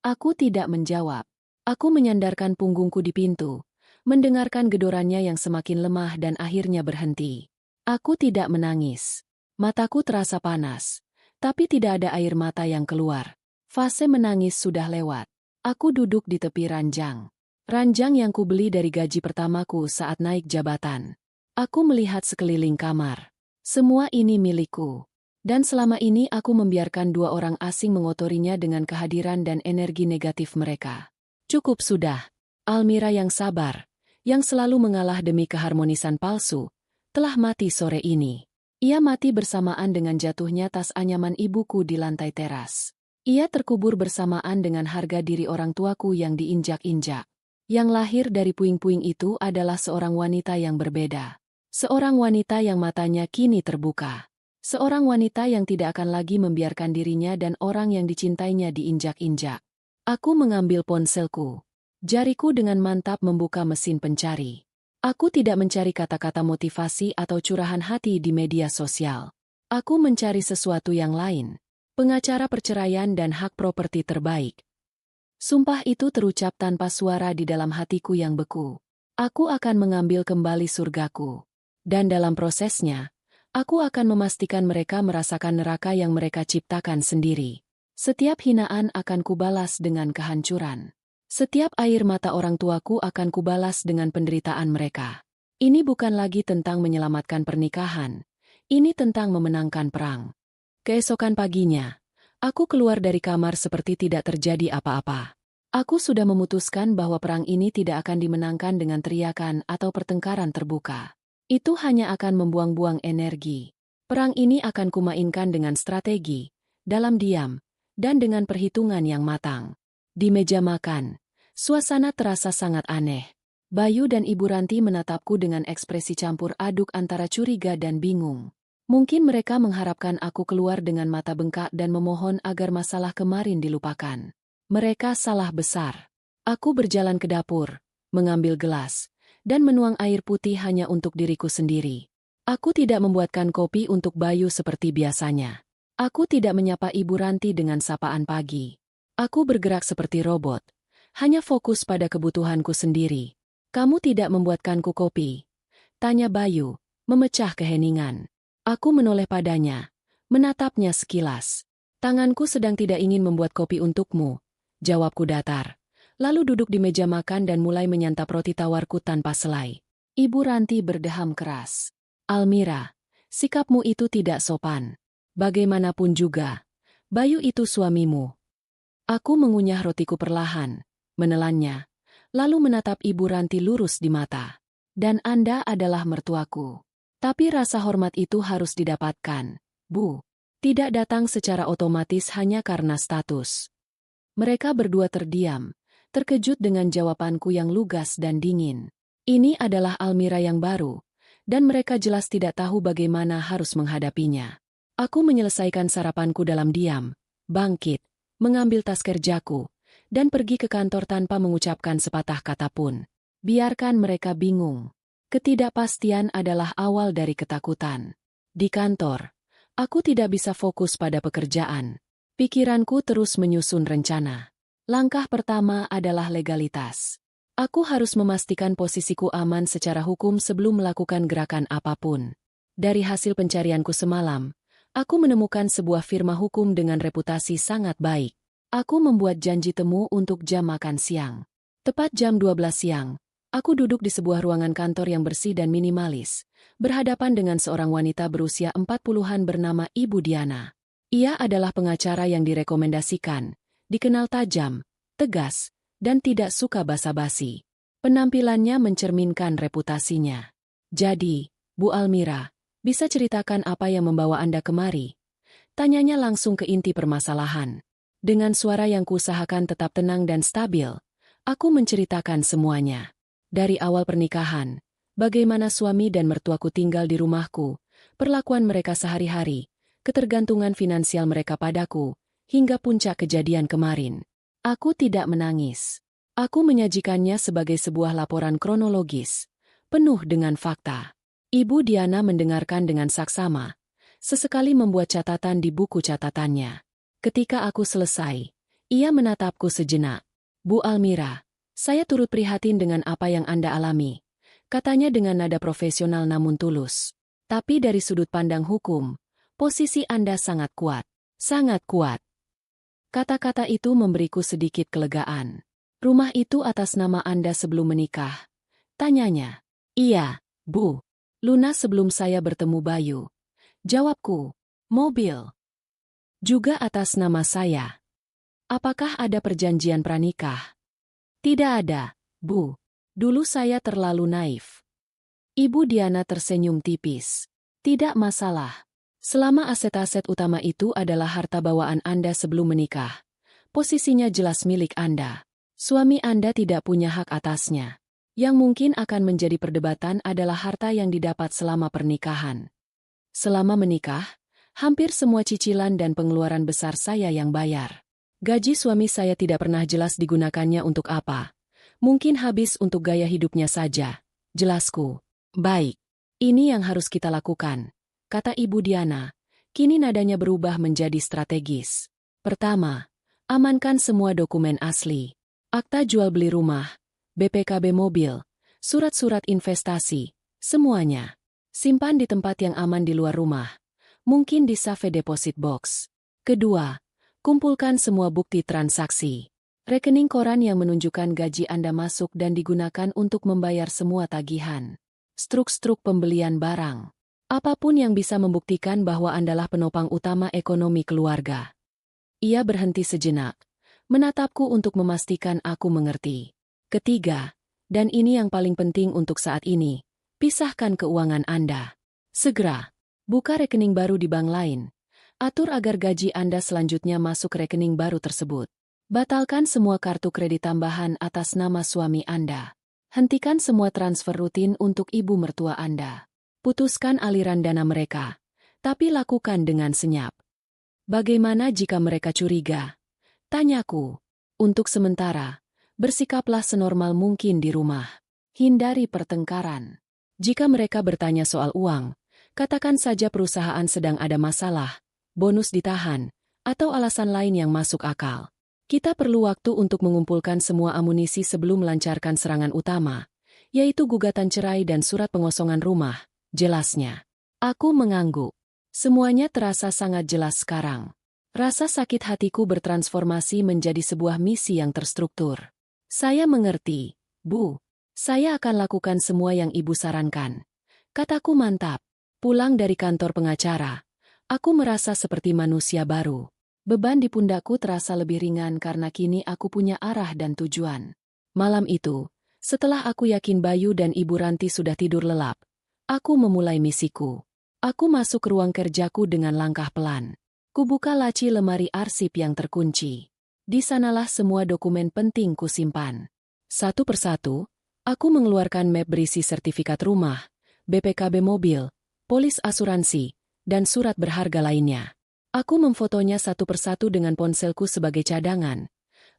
Speaker 1: Aku tidak menjawab. Aku menyandarkan punggungku di pintu, mendengarkan gedorannya yang semakin lemah dan akhirnya berhenti. Aku tidak menangis. Mataku terasa panas, tapi tidak ada air mata yang keluar. Fase menangis sudah lewat. Aku duduk di tepi ranjang. Ranjang yang kubeli dari gaji pertamaku saat naik jabatan. Aku melihat sekeliling kamar. Semua ini milikku. Dan selama ini aku membiarkan dua orang asing mengotorinya dengan kehadiran dan energi negatif mereka. Cukup sudah. Almira yang sabar, yang selalu mengalah demi keharmonisan palsu, telah mati sore ini. Ia mati bersamaan dengan jatuhnya tas anyaman ibuku di lantai teras. Ia terkubur bersamaan dengan harga diri orang tuaku yang diinjak-injak. Yang lahir dari puing-puing itu adalah seorang wanita yang berbeda. Seorang wanita yang matanya kini terbuka. Seorang wanita yang tidak akan lagi membiarkan dirinya dan orang yang dicintainya diinjak-injak. Aku mengambil ponselku. Jariku dengan mantap membuka mesin pencari. Aku tidak mencari kata-kata motivasi atau curahan hati di media sosial. Aku mencari sesuatu yang lain. Pengacara perceraian dan hak properti terbaik. Sumpah itu terucap tanpa suara di dalam hatiku yang beku. Aku akan mengambil kembali surgaku. Dan dalam prosesnya, aku akan memastikan mereka merasakan neraka yang mereka ciptakan sendiri. Setiap hinaan akan kubalas dengan kehancuran. Setiap air mata orang tuaku akan kubalas dengan penderitaan mereka. Ini bukan lagi tentang menyelamatkan pernikahan. Ini tentang memenangkan perang. Keesokan paginya, aku keluar dari kamar seperti tidak terjadi apa-apa. Aku sudah memutuskan bahwa perang ini tidak akan dimenangkan dengan teriakan atau pertengkaran terbuka. Itu hanya akan membuang-buang energi. Perang ini akan kumainkan dengan strategi, dalam diam, dan dengan perhitungan yang matang. Di meja makan, suasana terasa sangat aneh. Bayu dan Ibu Ranti menatapku dengan ekspresi campur aduk antara curiga dan bingung. Mungkin mereka mengharapkan aku keluar dengan mata bengkak dan memohon agar masalah kemarin dilupakan. Mereka salah besar. Aku berjalan ke dapur, mengambil gelas, dan menuang air putih hanya untuk diriku sendiri. Aku tidak membuatkan kopi untuk Bayu seperti biasanya. Aku tidak menyapa Ibu Ranti dengan sapaan pagi. Aku bergerak seperti robot, hanya fokus pada kebutuhanku sendiri. Kamu tidak membuatkanku kopi? Tanya Bayu, memecah keheningan. Aku menoleh padanya, menatapnya sekilas. Tanganku sedang tidak ingin membuat kopi untukmu, jawabku datar. Lalu duduk di meja makan dan mulai menyantap roti tawarku tanpa selai. Ibu Ranti berdeham keras. Almira, sikapmu itu tidak sopan. Bagaimanapun juga, Bayu itu suamimu. Aku mengunyah rotiku perlahan, menelannya, lalu menatap Ibu Ranti lurus di mata. Dan Anda adalah mertuaku. Tapi rasa hormat itu harus didapatkan, Bu. Tidak datang secara otomatis hanya karena status. Mereka berdua terdiam, terkejut dengan jawabanku yang lugas dan dingin. Ini adalah Almira yang baru, dan mereka jelas tidak tahu bagaimana harus menghadapinya. Aku menyelesaikan sarapanku dalam diam, bangkit, mengambil tas kerjaku, dan pergi ke kantor tanpa mengucapkan sepatah kata pun. Biarkan mereka bingung. Ketidakpastian adalah awal dari ketakutan. Di kantor, aku tidak bisa fokus pada pekerjaan. Pikiranku terus menyusun rencana. Langkah pertama adalah legalitas. Aku harus memastikan posisiku aman secara hukum sebelum melakukan gerakan apapun. Dari hasil pencarianku semalam, aku menemukan sebuah firma hukum dengan reputasi sangat baik. Aku membuat janji temu untuk jam makan siang. Tepat jam 12 siang, aku duduk di sebuah ruangan kantor yang bersih dan minimalis, berhadapan dengan seorang wanita berusia 40-an bernama Ibu Diana. Ia adalah pengacara yang direkomendasikan. Dikenal tajam, tegas, dan tidak suka basa-basi. Penampilannya mencerminkan reputasinya. Jadi, Bu Almira, bisa ceritakan apa yang membawa Anda kemari? Tanyanya langsung ke inti permasalahan. Dengan suara yang kuusahakan tetap tenang dan stabil, aku menceritakan semuanya. Dari awal pernikahan, bagaimana suami dan mertuaku tinggal di rumahku, perlakuan mereka sehari-hari, ketergantungan finansial mereka padaku, hingga puncak kejadian kemarin. Aku tidak menangis. Aku menyajikannya sebagai sebuah laporan kronologis, penuh dengan fakta. Ibu Diana mendengarkan dengan saksama, Sesekali membuat catatan di buku catatannya. Ketika aku selesai, ia menatapku sejenak. Bu Almira, saya turut prihatin dengan apa yang Anda alami, katanya dengan nada profesional namun tulus. Tapi dari sudut pandang hukum, posisi Anda sangat kuat. Sangat kuat. Kata-kata itu memberiku sedikit kelegaan. Rumah itu atas nama Anda sebelum menikah? Tanyanya. Iya, Bu. Lunas sebelum saya bertemu Bayu. Jawabku. Mobil. Juga atas nama saya. Apakah ada perjanjian pranikah? Tidak ada, Bu. Dulu saya terlalu naif. Ibu Diana tersenyum tipis. Tidak masalah. Selama aset-aset utama itu adalah harta bawaan Anda sebelum menikah, posisinya jelas milik Anda. Suami Anda tidak punya hak atasnya. Yang mungkin akan menjadi perdebatan adalah harta yang didapat selama pernikahan. Selama menikah, hampir semua cicilan dan pengeluaran besar saya yang bayar. Gaji suami saya tidak pernah jelas digunakannya untuk apa. Mungkin habis untuk gaya hidupnya saja. Jelasku. Baik. Ini yang harus kita lakukan, kata Ibu Diana. Kini nadanya berubah menjadi strategis. Pertama, amankan semua dokumen asli. Akta jual beli rumah, BPKB mobil, surat-surat investasi, semuanya. Simpan di tempat yang aman di luar rumah. Mungkin di safe deposit box. Kedua, kumpulkan semua bukti transaksi. Rekening koran yang menunjukkan gaji Anda masuk dan digunakan untuk membayar semua tagihan. Struk-struk pembelian barang. Apapun yang bisa membuktikan bahwa Andalah penopang utama ekonomi keluarga. Ia berhenti sejenak, menatapku untuk memastikan aku mengerti. Ketiga, dan ini yang paling penting untuk saat ini, pisahkan keuangan Anda. Segera, buka rekening baru di bank lain. Atur agar gaji Anda selanjutnya masuk rekening baru tersebut. Batalkan semua kartu kredit tambahan atas nama suami Anda. Hentikan semua transfer rutin untuk ibu mertua Anda. Putuskan aliran dana mereka, tapi lakukan dengan senyap. Bagaimana jika mereka curiga? Tanyaku. Untuk sementara, bersikaplah senormal mungkin di rumah. Hindari pertengkaran. Jika mereka bertanya soal uang, katakan saja perusahaan sedang ada masalah, bonus ditahan, atau alasan lain yang masuk akal. Kita perlu waktu untuk mengumpulkan semua amunisi sebelum melancarkan serangan utama, yaitu gugatan cerai dan surat pengosongan rumah, jelasnya. Aku mengangguk. Semuanya terasa sangat jelas sekarang. Rasa sakit hatiku bertransformasi menjadi sebuah misi yang terstruktur. Saya mengerti, Bu. Saya akan lakukan semua yang Ibu sarankan. Kataku mantap. Pulang dari kantor pengacara, aku merasa seperti manusia baru. Beban di pundakku terasa lebih ringan karena kini aku punya arah dan tujuan. Malam itu, setelah aku yakin Bayu dan Ibu Ranti sudah tidur lelap, aku memulai misiku. Aku masuk ke ruang kerjaku dengan langkah pelan. Kubuka laci lemari arsip yang terkunci. Di sanalah semua dokumen penting kusimpan. Satu persatu, aku mengeluarkan map berisi sertifikat rumah, BPKB mobil, polis asuransi, dan surat berharga lainnya. Aku memfotonya satu persatu dengan ponselku sebagai cadangan,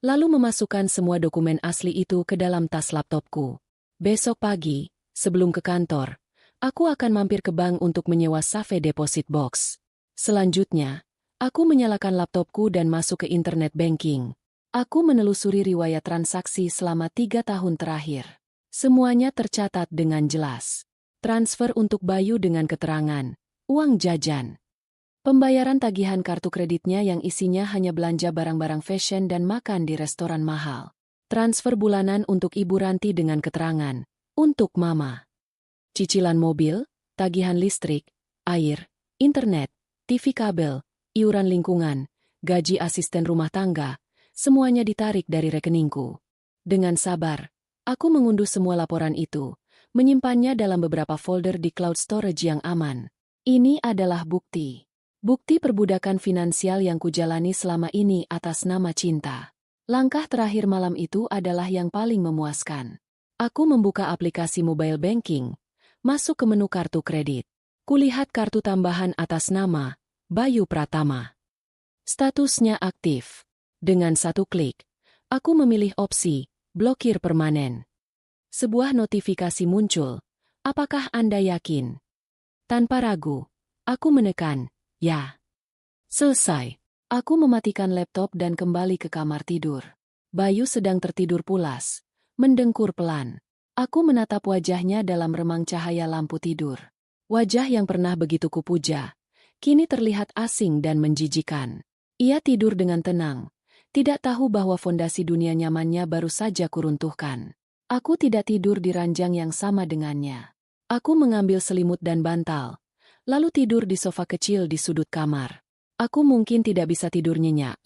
Speaker 1: lalu memasukkan semua dokumen asli itu ke dalam tas laptopku. Besok pagi, sebelum ke kantor, aku akan mampir ke bank untuk menyewa safe deposit box. Selanjutnya, aku menyalakan laptopku dan masuk ke internet banking. Aku menelusuri riwayat transaksi selama 3 tahun terakhir. Semuanya tercatat dengan jelas. Transfer untuk Bayu dengan keterangan, uang jajan. Pembayaran tagihan kartu kreditnya yang isinya hanya belanja barang-barang fashion dan makan di restoran mahal. Transfer bulanan untuk Ibu Ranti dengan keterangan, untuk Mama. Cicilan mobil, tagihan listrik, air, internet, TV kabel, iuran lingkungan, gaji asisten rumah tangga, semuanya ditarik dari rekeningku. Dengan sabar, aku mengunduh semua laporan itu, menyimpannya dalam beberapa folder di cloud storage yang aman. Ini adalah bukti. Bukti perbudakan finansial yang kujalani selama ini atas nama cinta. Langkah terakhir malam itu adalah yang paling memuaskan. Aku membuka aplikasi mobile banking, masuk ke menu kartu kredit. Kulihat kartu tambahan atas nama Bayu Pratama. Statusnya aktif. Dengan satu klik, aku memilih opsi blokir permanen. Sebuah notifikasi muncul. Apakah Anda yakin? Tanpa ragu, aku menekan Ya. Selesai. Aku mematikan laptop dan kembali ke kamar tidur. Bayu sedang tertidur pulas, mendengkur pelan. Aku menatap wajahnya dalam remang cahaya lampu tidur. Wajah yang pernah begitu kupuja, kini terlihat asing dan menjijikan. Ia tidur dengan tenang, tidak tahu bahwa fondasi dunia nyamannya baru saja kuruntuhkan. Aku tidak tidur di ranjang yang sama dengannya. Aku mengambil selimut dan bantal, lalu tidur di sofa kecil di sudut kamar. Aku mungkin tidak bisa tidur nyenyak,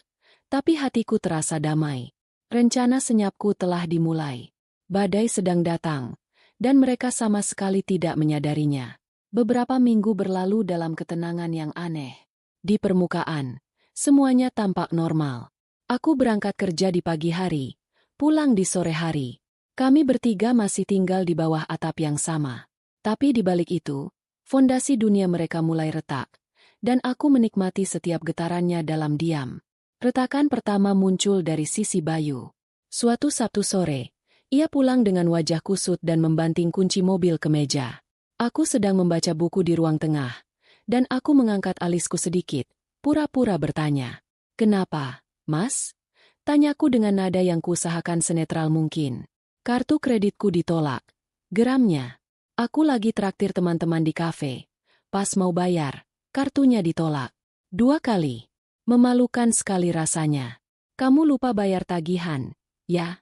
Speaker 1: tapi hatiku terasa damai. Rencana senyapku telah dimulai. Badai sedang datang, dan mereka sama sekali tidak menyadarinya. Beberapa minggu berlalu dalam ketenangan yang aneh. Di permukaan, semuanya tampak normal. Aku berangkat kerja di pagi hari, pulang di sore hari. Kami bertiga masih tinggal di bawah atap yang sama. Tapi di balik itu, fondasi dunia mereka mulai retak, dan aku menikmati setiap getarannya dalam diam. Retakan pertama muncul dari sisi Bayu. Suatu Sabtu sore, ia pulang dengan wajah kusut dan membanting kunci mobil ke meja. Aku sedang membaca buku di ruang tengah, dan aku mengangkat alisku sedikit, pura-pura bertanya. "Kenapa, Mas?" Tanyaku dengan nada yang kuusahakan senetral mungkin. "Kartu kreditku ditolak," geramnya. "Aku lagi traktir teman-teman di kafe. Pas mau bayar, kartunya ditolak. 2 kali. Memalukan sekali rasanya." "Kamu lupa bayar tagihan, ya?"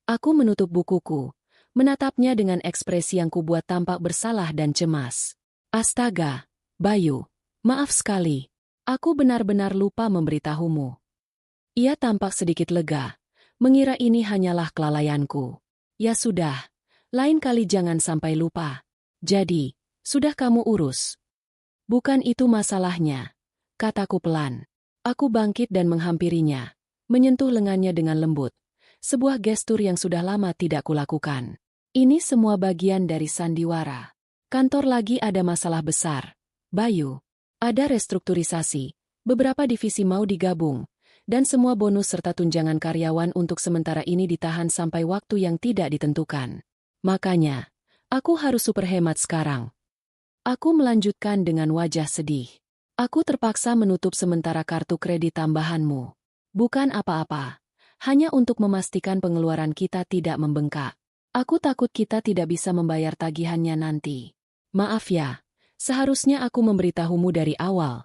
Speaker 1: Aku menutup bukuku, menatapnya dengan ekspresi yang kubuat tampak bersalah dan cemas. "Astaga, Bayu, maaf sekali. Aku benar-benar lupa memberitahumu." Ia tampak sedikit lega, mengira ini hanyalah kelalaianku. "Ya sudah, lain kali jangan sampai lupa. Jadi, sudah kamu urus?" "Bukan itu masalahnya," kataku pelan. Aku bangkit dan menghampirinya, menyentuh lengannya dengan lembut, sebuah gestur yang sudah lama tidak kulakukan. "Ini semua bagian dari sandiwara. Kantor lagi ada masalah besar, Bayu. Ada restrukturisasi, beberapa divisi mau digabung, dan semua bonus serta tunjangan karyawan untuk sementara ini ditahan sampai waktu yang tidak ditentukan. Makanya, aku harus super hemat sekarang." Aku melanjutkan dengan wajah sedih. "Aku terpaksa menutup sementara kartu kredit tambahanmu. Bukan apa-apa, hanya untuk memastikan pengeluaran kita tidak membengkak. Aku takut kita tidak bisa membayar tagihannya nanti. Maaf ya, seharusnya aku memberitahumu dari awal."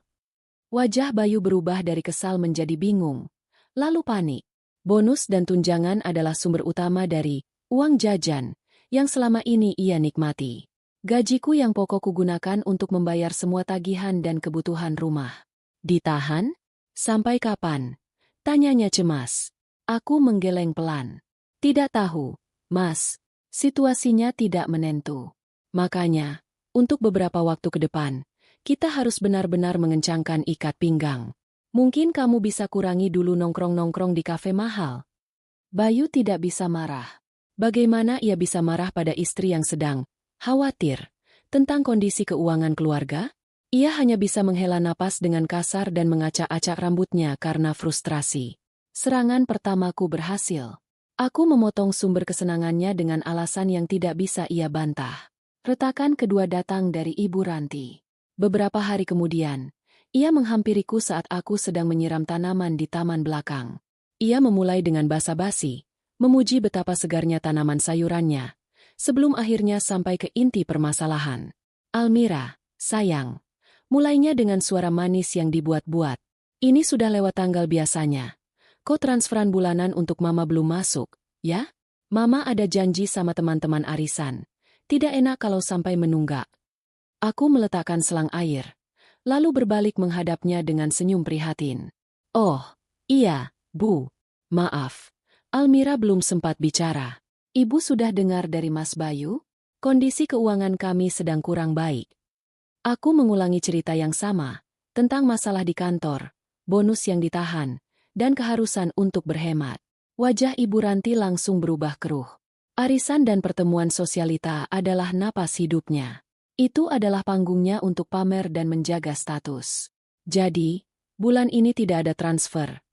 Speaker 1: Wajah Bayu berubah dari kesal menjadi bingung, lalu panik. Bonus dan tunjangan adalah sumber utama dari uang jajan yang selama ini ia nikmati. Gajiku yang pokok kugunakan untuk membayar semua tagihan dan kebutuhan rumah. "Ditahan? Sampai kapan?" tanyanya cemas. Aku menggeleng pelan. "Tidak tahu, Mas. Situasinya tidak menentu. Makanya, untuk beberapa waktu ke depan, kita harus benar-benar mengencangkan ikat pinggang. Mungkin kamu bisa kurangi dulu nongkrong-nongkrong di kafe mahal." Bayu tidak bisa marah. Bagaimana ia bisa marah pada istri yang sedang khawatir tentang kondisi keuangan keluarga? Ia hanya bisa menghela napas dengan kasar dan mengacak-acak rambutnya karena frustrasi. Serangan pertamaku berhasil. Aku memotong sumber kesenangannya dengan alasan yang tidak bisa ia bantah. Retakan kedua datang dari Ibu Ranti. Beberapa hari kemudian, ia menghampiriku saat aku sedang menyiram tanaman di taman belakang. Ia memulai dengan basa-basi, memuji betapa segarnya tanaman sayurannya, sebelum akhirnya sampai ke inti permasalahan. "Almira, sayang." Mulainya dengan suara manis yang dibuat-buat. "Ini sudah lewat tanggal biasanya. Kok transferan bulanan untuk Mama belum masuk, ya? Mama ada janji sama teman-teman arisan. Tidak enak kalau sampai menunggak." Aku meletakkan selang air, lalu berbalik menghadapnya dengan senyum prihatin. "Oh, iya, Bu. Maaf. Almira belum sempat bicara. Ibu sudah dengar dari Mas Bayu? Kondisi keuangan kami sedang kurang baik." Aku mengulangi cerita yang sama, tentang masalah di kantor, bonus yang ditahan, dan keharusan untuk berhemat. Wajah Ibu Ranti langsung berubah keruh. Arisan dan pertemuan sosialita adalah napas hidupnya. Itu adalah panggungnya untuk pamer dan menjaga status. "Jadi, bulan ini tidak ada transfer?"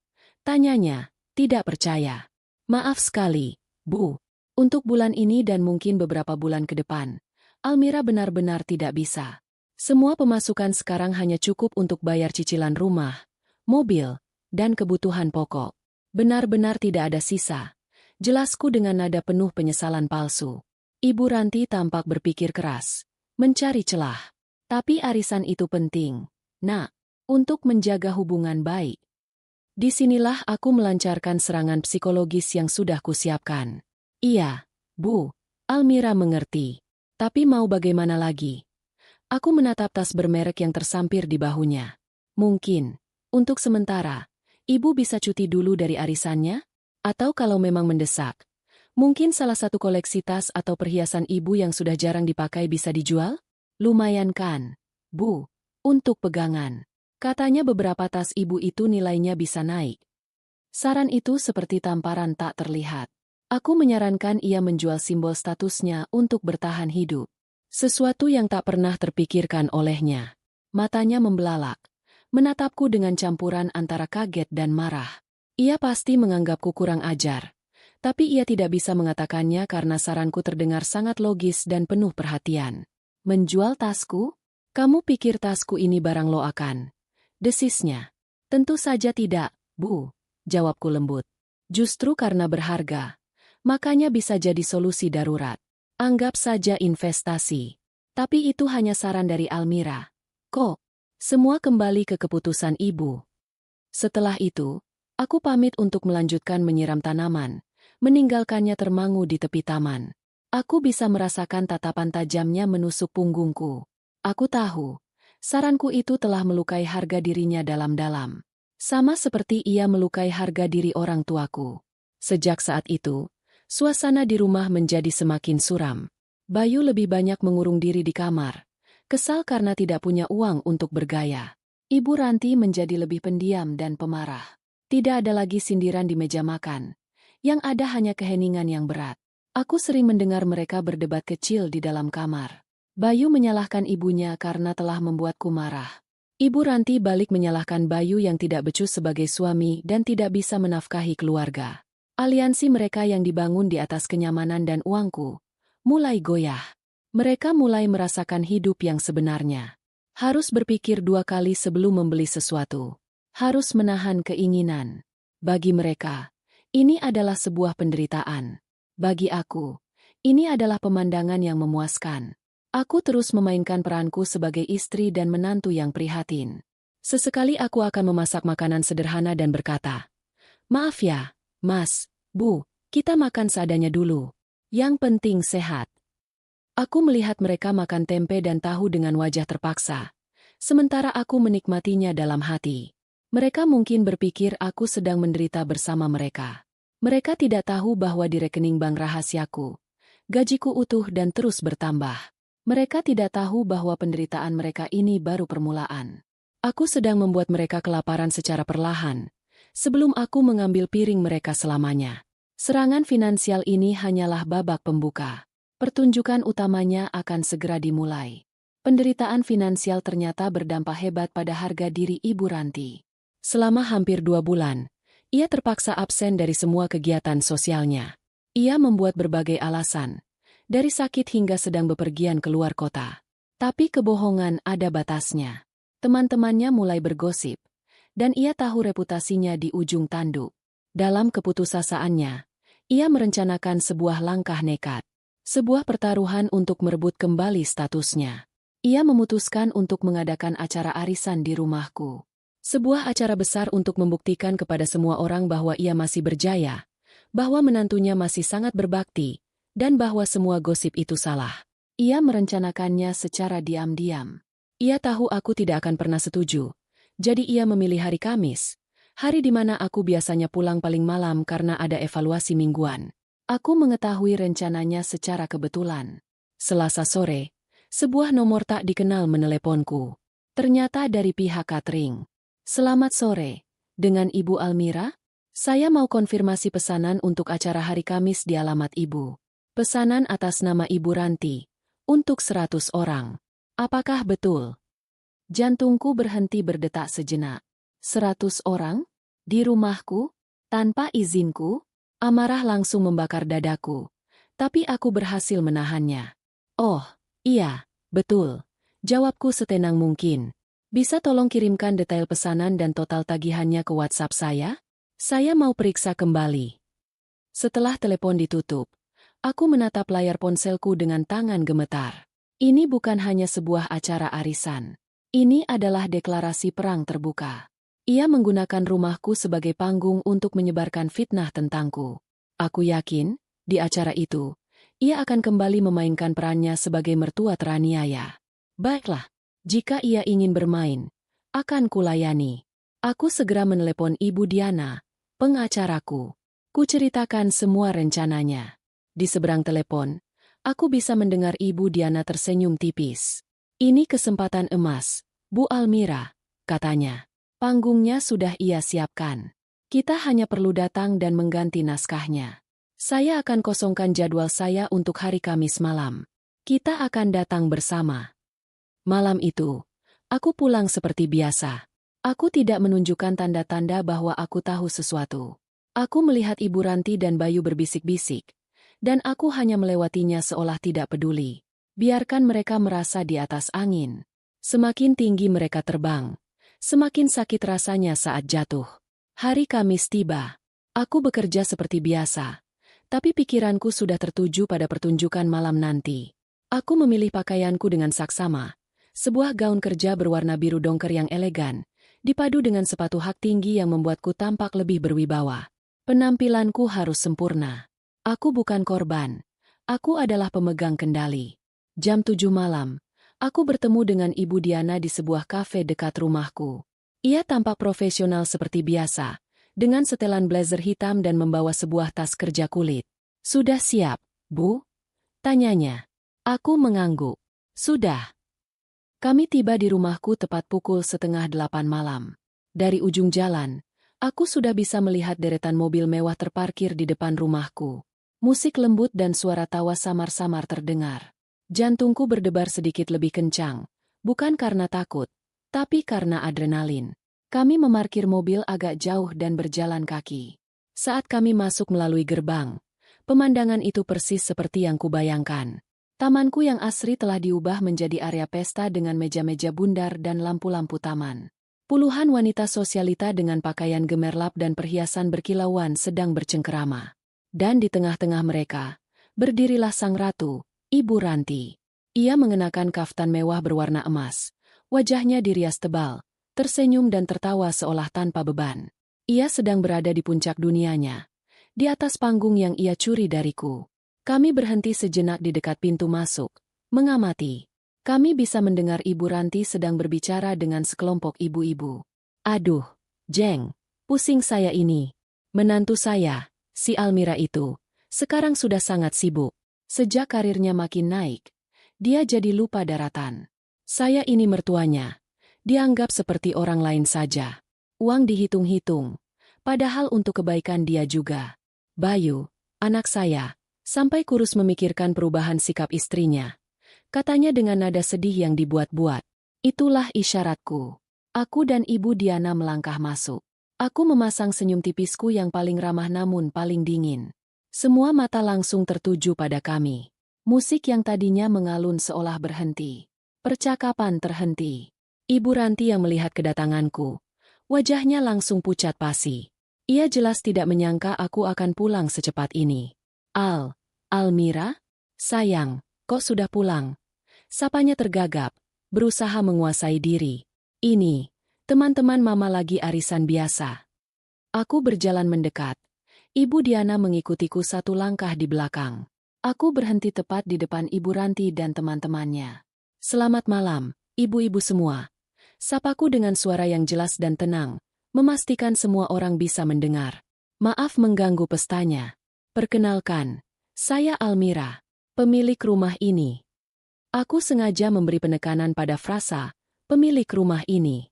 Speaker 1: tanyanya, tidak percaya. "Maaf sekali, Bu. Untuk bulan ini dan mungkin beberapa bulan ke depan, Almira benar-benar tidak bisa. Semua pemasukan sekarang hanya cukup untuk bayar cicilan rumah, mobil, dan kebutuhan pokok. Benar-benar tidak ada sisa. Jelasku dengan nada penuh penyesalan palsu. Ibu Ranti tampak berpikir keras, mencari celah. Tapi arisan itu penting, Nak, untuk menjaga hubungan baik. Disinilah aku melancarkan serangan psikologis yang sudah kusiapkan. Iya, Bu, Almira mengerti. Tapi mau bagaimana lagi? Aku menatap tas bermerek yang tersampir di bahunya. Mungkin, untuk sementara, Ibu bisa cuti dulu dari arisannya? Atau kalau memang mendesak, mungkin salah satu koleksi tas atau perhiasan Ibu yang sudah jarang dipakai bisa dijual? Lumayan kan, Bu, untuk pegangan. Katanya beberapa tas Ibu itu nilainya bisa naik. Saran itu seperti tamparan tak terlihat. Aku menyarankan ia menjual simbol statusnya untuk bertahan hidup. Sesuatu yang tak pernah terpikirkan olehnya. Matanya membelalak, menatapku dengan campuran antara kaget dan marah. Ia pasti menganggapku kurang ajar. Tapi ia tidak bisa mengatakannya karena saranku terdengar sangat logis dan penuh perhatian. Menjual tasku? Kamu pikir tasku ini barang loakan? Desisnya. Tentu saja tidak, Bu, jawabku lembut. Justru karena berharga, makanya bisa jadi solusi darurat. Anggap saja investasi. Tapi itu hanya saran dari Almira. Kok? Semua kembali ke keputusan Ibu. Setelah itu, aku pamit untuk melanjutkan menyiram tanaman, meninggalkannya termangu di tepi taman. Aku bisa merasakan tatapan tajamnya menusuk punggungku. Aku tahu. Saranku itu telah melukai harga dirinya dalam-dalam. Sama seperti ia melukai harga diri orang tuaku. Sejak saat itu, suasana di rumah menjadi semakin suram. Bayu lebih banyak mengurung diri di kamar. Kesal karena tidak punya uang untuk bergaya. Ibu Ranti menjadi lebih pendiam dan pemarah. Tidak ada lagi sindiran di meja makan. Yang ada hanya keheningan yang berat. Aku sering mendengar mereka berdebat kecil di dalam kamar. Bayu menyalahkan ibunya karena telah membuatku marah. Ibu Ranti balik menyalahkan Bayu yang tidak becus sebagai suami dan tidak bisa menafkahi keluarga. Aliansi mereka yang dibangun di atas kenyamanan dan uangku mulai goyah. Mereka mulai merasakan hidup yang sebenarnya. Harus berpikir dua kali sebelum membeli sesuatu. Harus menahan keinginan. Bagi mereka, ini adalah sebuah penderitaan. Bagi aku, ini adalah pemandangan yang memuaskan. Aku terus memainkan peranku sebagai istri dan menantu yang prihatin. Sesekali aku akan memasak makanan sederhana dan berkata, "Maaf ya, Mas, Bu, kita makan seadanya dulu. Yang penting sehat." Aku melihat mereka makan tempe dan tahu dengan wajah terpaksa. Sementara aku menikmatinya dalam hati. Mereka mungkin berpikir aku sedang menderita bersama mereka. Mereka tidak tahu bahwa di rekening bank rahasiaku, gajiku utuh dan terus bertambah. Mereka tidak tahu bahwa penderitaan mereka ini baru permulaan. Aku sedang membuat mereka kelaparan secara perlahan, sebelum aku mengambil piring mereka selamanya. Serangan finansial ini hanyalah babak pembuka. Pertunjukan utamanya akan segera dimulai. Penderitaan finansial ternyata berdampak hebat pada harga diri Ibu Ranti. Selama hampir 2 bulan, ia terpaksa absen dari semua kegiatan sosialnya. Ia membuat berbagai alasan. Dari sakit hingga sedang bepergian keluar kota. Tapi kebohongan ada batasnya. Teman-temannya mulai bergosip. Dan ia tahu reputasinya di ujung tanduk. Dalam keputusasaannya, ia merencanakan sebuah langkah nekat. Sebuah pertaruhan untuk merebut kembali statusnya. Ia memutuskan untuk mengadakan acara arisan di rumahku. Sebuah acara besar untuk membuktikan kepada semua orang bahwa ia masih berjaya. Bahwa menantunya masih sangat berbakti. Dan bahwa semua gosip itu salah. Ia merencanakannya secara diam-diam. Ia tahu aku tidak akan pernah setuju. Jadi ia memilih hari Kamis, hari di mana aku biasanya pulang paling malam karena ada evaluasi mingguan. Aku mengetahui rencananya secara kebetulan. Selasa sore, sebuah nomor tak dikenal meneleponku. Ternyata dari pihak catering. "Selamat sore, dengan Ibu Almira? Saya mau konfirmasi pesanan untuk acara hari Kamis di alamat Ibu. Pesanan atas nama Ibu Ranti, untuk 100 orang. Apakah betul?" Jantungku berhenti berdetak sejenak. 100 orang? Di rumahku? Tanpa izinku? Amarah langsung membakar dadaku. Tapi aku berhasil menahannya. "Oh, iya, betul. Jawabku setenang mungkin. Bisa tolong kirimkan detail pesanan dan total tagihannya ke WhatsApp saya? Saya mau periksa kembali. Setelah telepon ditutup, aku menatap layar ponselku dengan tangan gemetar. Ini bukan hanya sebuah acara arisan. Ini adalah deklarasi perang terbuka. Ia menggunakan rumahku sebagai panggung untuk menyebarkan fitnah tentangku. Aku yakin, di acara itu, ia akan kembali memainkan perannya sebagai mertua teraniaya. Baiklah, jika ia ingin bermain, akan kulayani. Aku segera menelepon Ibu Diana, pengacaraku. Kuceritakan semua rencananya. Di seberang telepon, aku bisa mendengar Ibu Diana tersenyum tipis. Ini kesempatan emas, Bu Almira, katanya. Panggungnya sudah ia siapkan. Kita hanya perlu datang dan mengganti naskahnya. Saya akan kosongkan jadwal saya untuk hari Kamis malam. Kita akan datang bersama. Malam itu, aku pulang seperti biasa. Aku tidak menunjukkan tanda-tanda bahwa aku tahu sesuatu. Aku melihat Ibu Ranti dan Bayu berbisik-bisik, dan aku hanya melewatinya seolah tidak peduli. Biarkan mereka merasa di atas angin. Semakin tinggi mereka terbang, semakin sakit rasanya saat jatuh. Hari Kamis tiba. Aku bekerja seperti biasa, tapi pikiranku sudah tertuju pada pertunjukan malam nanti. Aku memilih pakaianku dengan saksama, sebuah gaun kerja berwarna biru dongker yang elegan, dipadu dengan sepatu hak tinggi yang membuatku tampak lebih berwibawa. Penampilanku harus sempurna. Aku bukan korban. Aku adalah pemegang kendali. Jam 7 malam, aku bertemu dengan Ibu Diana di sebuah kafe dekat rumahku. Ia tampak profesional seperti biasa, dengan setelan blazer hitam dan membawa sebuah tas kerja kulit. Sudah siap, Bu? Tanyanya. Aku mengangguk. Sudah. Kami tiba di rumahku tepat pukul 7:30 malam. Dari ujung jalan, aku sudah bisa melihat deretan mobil mewah terparkir di depan rumahku. Musik lembut dan suara tawa samar-samar terdengar. Jantungku berdebar sedikit lebih kencang, bukan karena takut, tapi karena adrenalin. Kami memarkir mobil agak jauh dan berjalan kaki. Saat kami masuk melalui gerbang, pemandangan itu persis seperti yang kubayangkan. Tamanku yang asri telah diubah menjadi area pesta dengan meja-meja bundar dan lampu-lampu taman. Puluhan wanita sosialita dengan pakaian gemerlap dan perhiasan berkilauan sedang bercengkerama. Dan di tengah-tengah mereka, berdirilah sang ratu, Ibu Ranti. Ia mengenakan kaftan mewah berwarna emas. Wajahnya dirias tebal, tersenyum dan tertawa seolah tanpa beban. Ia sedang berada di puncak dunianya, di atas panggung yang ia curi dariku. Kami berhenti sejenak di dekat pintu masuk, mengamati. Kami bisa mendengar Ibu Ranti sedang berbicara dengan sekelompok ibu-ibu. Aduh, Jeng, pusing saya ini. Menantu saya, si Almira itu, sekarang sudah sangat sibuk. Sejak karirnya makin naik, dia jadi lupa daratan. Saya ini mertuanya, dianggap seperti orang lain saja. Uang dihitung-hitung, padahal untuk kebaikan dia juga. Bayu, anak saya, sampai kurus memikirkan perubahan sikap istrinya. Katanya dengan nada sedih yang dibuat-buat. Itulah isyaratku. Aku dan Ibu Diana melangkah masuk. Aku memasang senyum tipisku yang paling ramah namun paling dingin. Semua mata langsung tertuju pada kami. Musik yang tadinya mengalun seolah berhenti. Percakapan terhenti. Ibu Ranti yang melihat kedatanganku, wajahnya langsung pucat pasi. Ia jelas tidak menyangka aku akan pulang secepat ini. Almira? Sayang, kok sudah pulang? Sapanya tergagap, berusaha menguasai diri. Ini, teman-teman mama lagi arisan biasa. Aku berjalan mendekat. Ibu Diana mengikutiku satu langkah di belakang. Aku berhenti tepat di depan Ibu Ranti dan teman-temannya. Selamat malam, ibu-ibu semua. Sapaku dengan suara yang jelas dan tenang, memastikan semua orang bisa mendengar. Maaf mengganggu pestanya. Perkenalkan, saya Almira, pemilik rumah ini. Aku sengaja memberi penekanan pada frasa, pemilik rumah ini.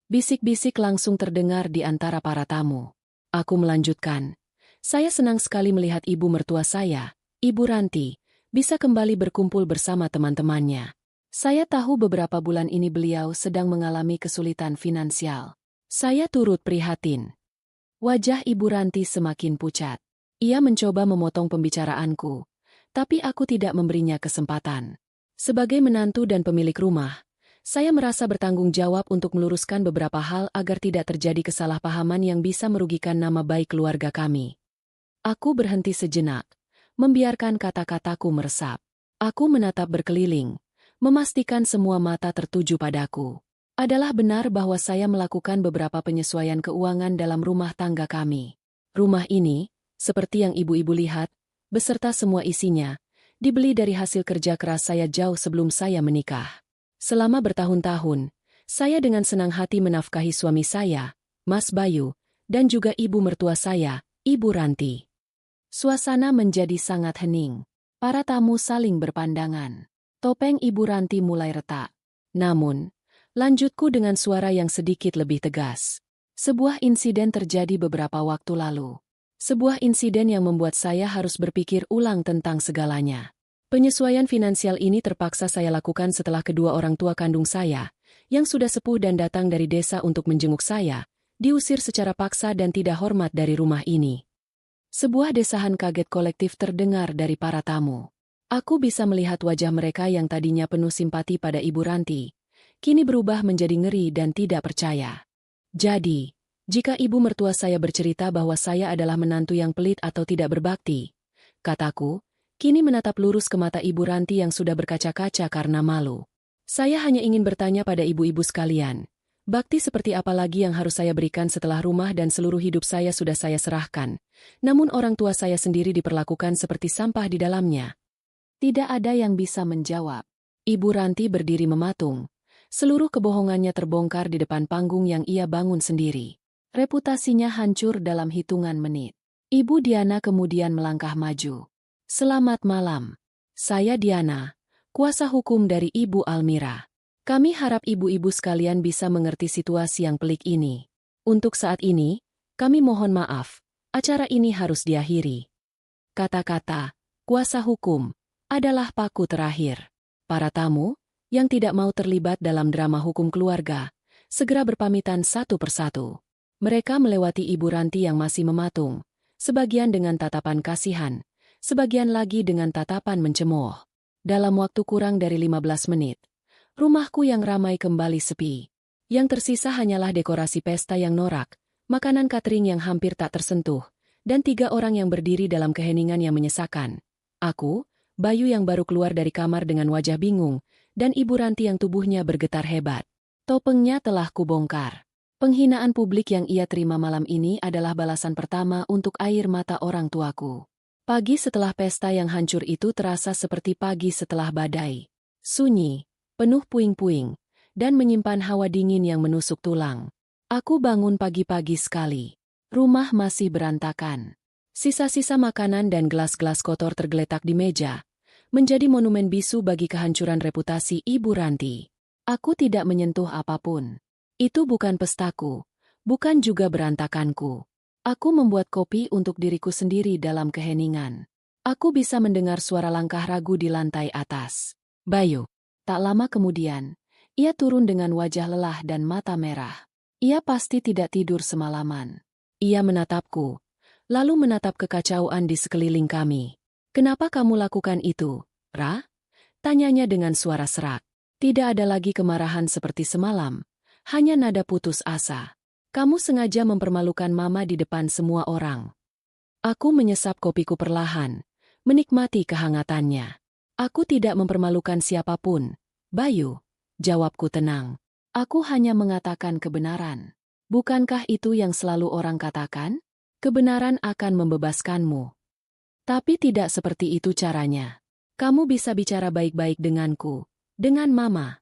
Speaker 1: Bisik-bisik langsung terdengar di antara para tamu. Aku melanjutkan. Saya senang sekali melihat ibu mertua saya, Ibu Ranti, bisa kembali berkumpul bersama teman-temannya. Saya tahu beberapa bulan ini beliau sedang mengalami kesulitan finansial. Saya turut prihatin. Wajah Ibu Ranti semakin pucat. Ia mencoba memotong pembicaraanku, tapi aku tidak memberinya kesempatan. Sebagai menantu dan pemilik rumah, saya merasa bertanggung jawab untuk meluruskan beberapa hal agar tidak terjadi kesalahpahaman yang bisa merugikan nama baik keluarga kami. Aku berhenti sejenak, membiarkan kata-kataku meresap. Aku menatap berkeliling, memastikan semua mata tertuju padaku. Adalah benar bahwa saya melakukan beberapa penyesuaian keuangan dalam rumah tangga kami. Rumah ini, seperti yang ibu-ibu lihat, beserta semua isinya, dibeli dari hasil kerja keras saya jauh sebelum saya menikah. Selama bertahun-tahun, saya dengan senang hati menafkahi suami saya, Mas Bayu, dan juga ibu mertua saya, Ibu Ranti. Suasana menjadi sangat hening. Para tamu saling berpandangan. Topeng Ibu Ranti mulai retak. Namun, lanjutku dengan suara yang sedikit lebih tegas. Sebuah insiden terjadi beberapa waktu lalu. Sebuah insiden yang membuat saya harus berpikir ulang tentang segalanya. Penyesuaian finansial ini terpaksa saya lakukan setelah kedua orang tua kandung saya, yang sudah sepuh dan datang dari desa untuk menjenguk saya, diusir secara paksa dan tidak hormat dari rumah ini. Sebuah desahan kaget kolektif terdengar dari para tamu. Aku bisa melihat wajah mereka yang tadinya penuh simpati pada Ibu Ranti, kini berubah menjadi ngeri dan tidak percaya. Jadi, jika ibu mertua saya bercerita bahwa saya adalah menantu yang pelit atau tidak berbakti, kataku, kini menatap lurus ke mata Ibu Ranti yang sudah berkaca-kaca karena malu. Saya hanya ingin bertanya pada ibu-ibu sekalian, bakti seperti apa lagi yang harus saya berikan setelah rumah dan seluruh hidup saya sudah saya serahkan, namun orang tua saya sendiri diperlakukan seperti sampah di dalamnya. Tidak ada yang bisa menjawab. Ibu Ranti berdiri mematung. Seluruh kebohongannya terbongkar di depan panggung yang ia bangun sendiri. Reputasinya hancur dalam hitungan menit. Ibu Diana kemudian melangkah maju. Selamat malam. Saya Diana, kuasa hukum dari Ibu Almira. Kami harap ibu-ibu sekalian bisa mengerti situasi yang pelik ini. Untuk saat ini, kami mohon maaf, acara ini harus diakhiri. Kata-kata, kuasa hukum, adalah paku terakhir. Para tamu, yang tidak mau terlibat dalam drama hukum keluarga, segera berpamitan satu persatu. Mereka melewati Ibu Ranti yang masih mematung, sebagian dengan tatapan kasihan, sebagian lagi dengan tatapan mencemooh. Dalam waktu kurang dari 15 menit, rumahku yang ramai kembali sepi. Yang tersisa hanyalah dekorasi pesta yang norak, makanan catering yang hampir tak tersentuh, dan 3 orang yang berdiri dalam keheningan yang menyesakan. Aku, Bayu yang baru keluar dari kamar dengan wajah bingung, dan Ibu Ranti yang tubuhnya bergetar hebat. Topengnya telah kubongkar. Penghinaan publik yang ia terima malam ini adalah balasan pertama untuk air mata orang tuaku. Pagi setelah pesta yang hancur itu terasa seperti pagi setelah badai. Sunyi, penuh puing-puing, dan menyimpan hawa dingin yang menusuk tulang. Aku bangun pagi-pagi sekali. Rumah masih berantakan. Sisa-sisa makanan dan gelas-gelas kotor tergeletak di meja, menjadi monumen bisu bagi kehancuran reputasi Ibu Ranti. Aku tidak menyentuh apapun. Itu bukan pestaku, bukan juga berantakanku. Aku membuat kopi untuk diriku sendiri dalam keheningan. Aku bisa mendengar suara langkah ragu di lantai atas. Bayu. Tak lama kemudian, ia turun dengan wajah lelah dan mata merah. Ia pasti tidak tidur semalaman. Ia menatapku, lalu menatap kekacauan di sekeliling kami. Kenapa kamu lakukan itu, Ra? Tanyanya dengan suara serak. Tidak ada lagi kemarahan seperti semalam. Hanya nada putus asa. Kamu sengaja mempermalukan Mama di depan semua orang. Aku menyesap kopiku perlahan, menikmati kehangatannya. Aku tidak mempermalukan siapapun, Bayu. Jawabku tenang. Aku hanya mengatakan kebenaran. Bukankah itu yang selalu orang katakan? Kebenaran akan membebaskanmu. Tapi tidak seperti itu caranya. Kamu bisa bicara baik-baik denganku, dengan Mama.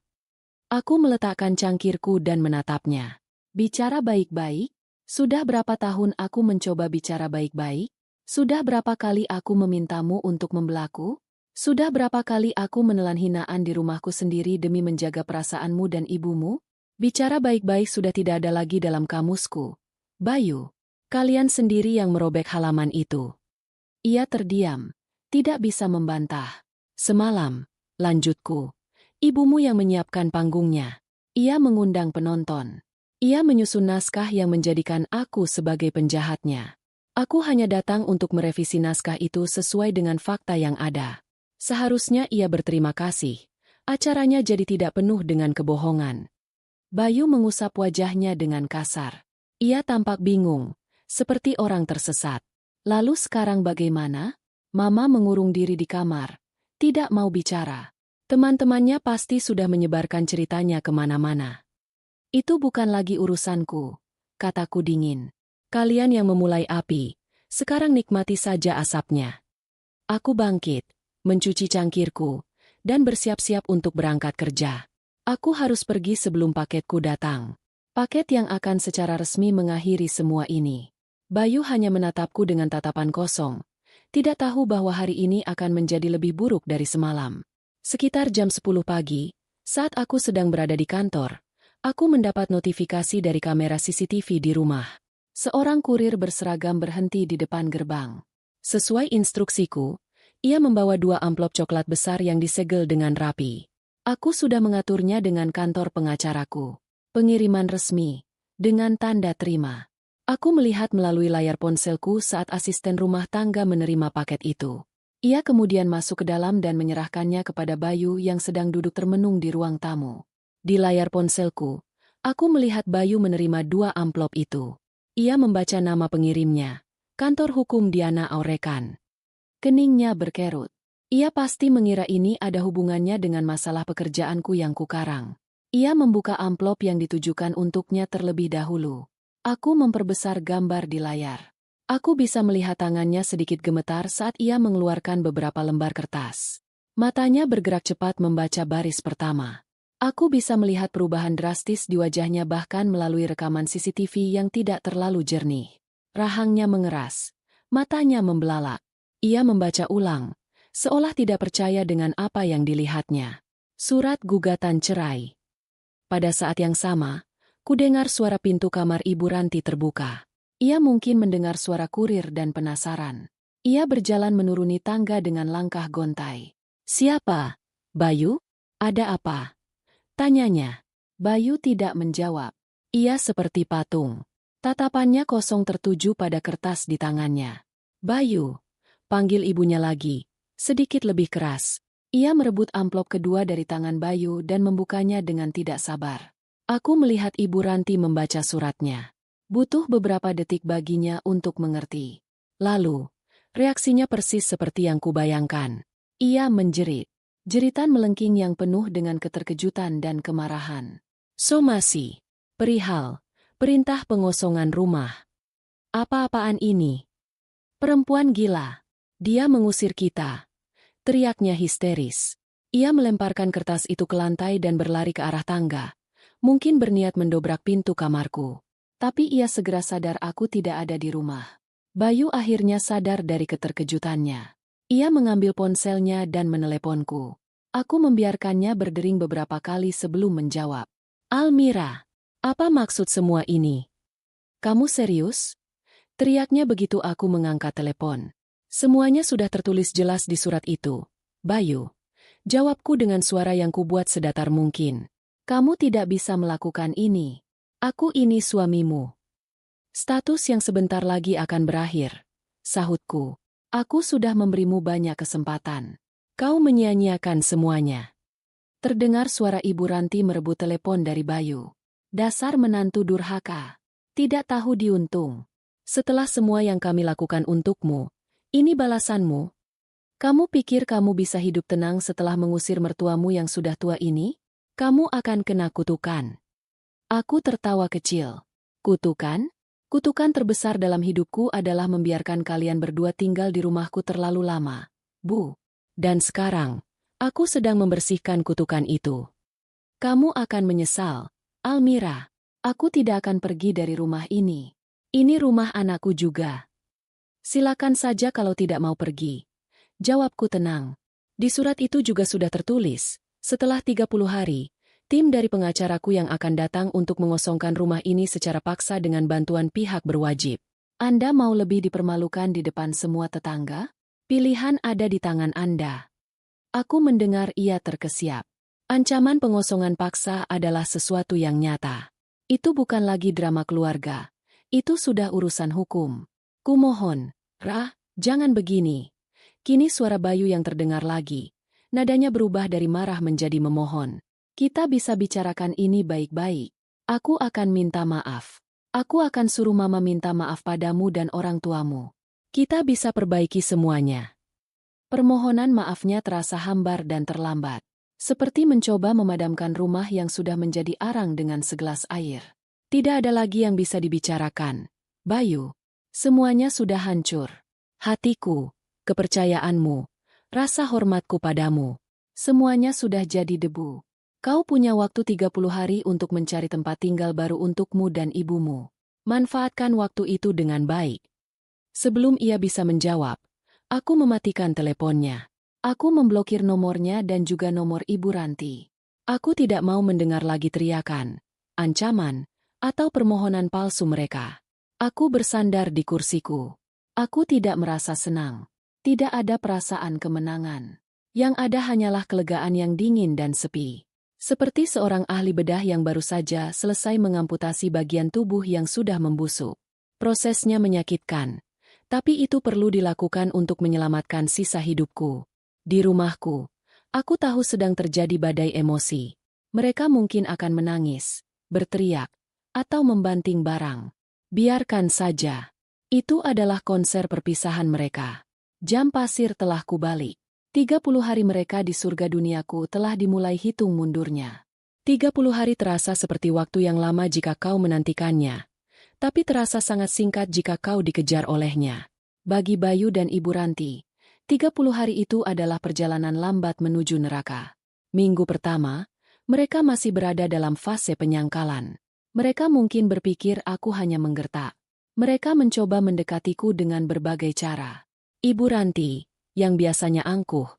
Speaker 1: Aku meletakkan cangkirku dan menatapnya. Bicara baik-baik? Sudah berapa tahun aku mencoba bicara baik-baik? Sudah berapa kali aku memintamu untuk membelaku? Sudah berapa kali aku menelan hinaan di rumahku sendiri demi menjaga perasaanmu dan ibumu? Bicara baik-baik sudah tidak ada lagi dalam kamusku. Bayu, kalian sendiri yang merobek halaman itu. Ia terdiam, tidak bisa membantah. Semalam, lanjutku. Ibumu yang menyiapkan panggungnya. Ia mengundang penonton. Ia menyusun naskah yang menjadikan aku sebagai penjahatnya. Aku hanya datang untuk merevisi naskah itu sesuai dengan fakta yang ada. Seharusnya ia berterima kasih. Acaranya jadi tidak penuh dengan kebohongan. Bayu mengusap wajahnya dengan kasar. Ia tampak bingung, seperti orang tersesat. Lalu sekarang bagaimana? Mama mengurung diri di kamar, tidak mau bicara. Teman-temannya pasti sudah menyebarkan ceritanya kemana-mana. Itu bukan lagi urusanku, kataku dingin. Kalian yang memulai api, sekarang nikmati saja asapnya. Aku bangkit, mencuci cangkirku, dan bersiap-siap untuk berangkat kerja. Aku harus pergi sebelum paketku datang. Paket yang akan secara resmi mengakhiri semua ini. Bayu hanya menatapku dengan tatapan kosong. Tidak tahu bahwa hari ini akan menjadi lebih buruk dari semalam. Sekitar jam 10 pagi, saat aku sedang berada di kantor, aku mendapat notifikasi dari kamera CCTV di rumah. Seorang kurir berseragam berhenti di depan gerbang. Sesuai instruksiku, ia membawa 2 amplop coklat besar yang disegel dengan rapi. Aku sudah mengaturnya dengan kantor pengacaraku. Pengiriman resmi, dengan tanda terima. Aku melihat melalui layar ponselku saat asisten rumah tangga menerima paket itu. Ia kemudian masuk ke dalam dan menyerahkannya kepada Bayu yang sedang duduk termenung di ruang tamu. Di layar ponselku, aku melihat Bayu menerima 2 amplop itu. Ia membaca nama pengirimnya, Kantor Hukum Diana Aurekan. Keningnya berkerut. Ia pasti mengira ini ada hubungannya dengan masalah pekerjaanku yang kukarang. Ia membuka amplop yang ditujukan untuknya terlebih dahulu. Aku memperbesar gambar di layar. Aku bisa melihat tangannya sedikit gemetar saat ia mengeluarkan beberapa lembar kertas. Matanya bergerak cepat membaca baris pertama. Aku bisa melihat perubahan drastis di wajahnya bahkan melalui rekaman CCTV yang tidak terlalu jernih. Rahangnya mengeras. Matanya membelalak. Ia membaca ulang. Seolah tidak percaya dengan apa yang dilihatnya. Surat gugatan cerai. Pada saat yang sama, kudengar suara pintu kamar Ibu Ranti terbuka. Ia mungkin mendengar suara kurir dan penasaran. Ia berjalan menuruni tangga dengan langkah gontai. Siapa? Bayu? Ada apa? Tanyanya. Bayu tidak menjawab. Ia seperti patung. Tatapannya kosong tertuju pada kertas di tangannya. Bayu. Panggil ibunya lagi. Sedikit lebih keras. Ia merebut amplop kedua dari tangan Bayu dan membukanya dengan tidak sabar. Aku melihat Ibu Ranti membaca suratnya. Butuh beberapa detik baginya untuk mengerti. Lalu, reaksinya persis seperti yang kubayangkan. Ia menjerit. Jeritan melengking yang penuh dengan keterkejutan dan kemarahan. Somasi. Perihal. Perintah pengosongan rumah. Apa-apaan ini? Perempuan gila. Dia mengusir kita. Teriaknya histeris. Ia melemparkan kertas itu ke lantai dan berlari ke arah tangga. Mungkin berniat mendobrak pintu kamarku. Tapi ia segera sadar aku tidak ada di rumah. Bayu akhirnya sadar dari keterkejutannya. Ia mengambil ponselnya dan meneleponku. Aku membiarkannya berdering beberapa kali sebelum menjawab. Almira, apa maksud semua ini? Kamu serius? Teriaknya begitu aku mengangkat telepon. Semuanya sudah tertulis jelas di surat itu. Bayu, jawabku dengan suara yang kubuat sedatar mungkin. Kamu tidak bisa melakukan ini. Aku ini suamimu. Status yang sebentar lagi akan berakhir. Sahutku. Aku sudah memberimu banyak kesempatan. Kau menyia-nyiakan semuanya. Terdengar suara Ibu Ranti merebut telepon dari Bayu. Dasar menantu durhaka. Tidak tahu diuntung. Setelah semua yang kami lakukan untukmu, ini balasanmu. Kamu pikir kamu bisa hidup tenang setelah mengusir mertuamu yang sudah tua ini? Kamu akan kena kutukan. Aku tertawa kecil. Kutukan? Kutukan terbesar dalam hidupku adalah membiarkan kalian berdua tinggal di rumahku terlalu lama, Bu. Dan sekarang, aku sedang membersihkan kutukan itu. Kamu akan menyesal, Almira. Aku tidak akan pergi dari rumah ini. Ini rumah anakku juga. Silakan saja kalau tidak mau pergi. Jawabku tenang. Di surat itu juga sudah tertulis, setelah 30 hari, tim dari pengacaraku yang akan datang untuk mengosongkan rumah ini secara paksa dengan bantuan pihak berwajib. Anda mau lebih dipermalukan di depan semua tetangga? Pilihan ada di tangan Anda. Aku mendengar ia terkesiap. Ancaman pengosongan paksa adalah sesuatu yang nyata. Itu bukan lagi drama keluarga. Itu sudah urusan hukum. Kumohon, Ra, jangan begini. Kini suara Bayu yang terdengar lagi. Nadanya berubah dari marah menjadi memohon. Kita bisa bicarakan ini baik-baik. Aku akan minta maaf. Aku akan suruh mama minta maaf padamu dan orang tuamu. Kita bisa perbaiki semuanya. Permohonan maafnya terasa hambar dan terlambat. Seperti mencoba memadamkan rumah yang sudah menjadi arang dengan segelas air. Tidak ada lagi yang bisa dibicarakan. Bayu, semuanya sudah hancur. Hatiku, kepercayaanmu, rasa hormatku padamu, semuanya sudah jadi debu. Kau punya waktu 30 hari untuk mencari tempat tinggal baru untukmu dan ibumu. Manfaatkan waktu itu dengan baik. Sebelum ia bisa menjawab, aku mematikan teleponnya. Aku memblokir nomornya dan juga nomor Ibu Ranti. Aku tidak mau mendengar lagi teriakan, ancaman, atau permohonan palsu mereka. Aku bersandar di kursiku. Aku tidak merasa senang. Tidak ada perasaan kemenangan. Yang ada hanyalah kelegaan yang dingin dan sepi. Seperti seorang ahli bedah yang baru saja selesai mengamputasi bagian tubuh yang sudah membusuk. Prosesnya menyakitkan. Tapi itu perlu dilakukan untuk menyelamatkan sisa hidupku. Di rumahku, aku tahu sedang terjadi badai emosi. Mereka mungkin akan menangis, berteriak, atau membanting barang. Biarkan saja. Itu adalah konser perpisahan mereka. Jam pasir telah kubalik. 30 hari mereka di surga duniaku telah dimulai hitung mundurnya. 30 hari terasa seperti waktu yang lama jika kau menantikannya. Tapi terasa sangat singkat jika kau dikejar olehnya. Bagi Bayu dan Ibu Ranti, 30 hari itu adalah perjalanan lambat menuju neraka. Minggu pertama, mereka masih berada dalam fase penyangkalan. Mereka mungkin berpikir aku hanya menggertak. Mereka mencoba mendekatiku dengan berbagai cara. Ibu Ranti, yang biasanya angkuh,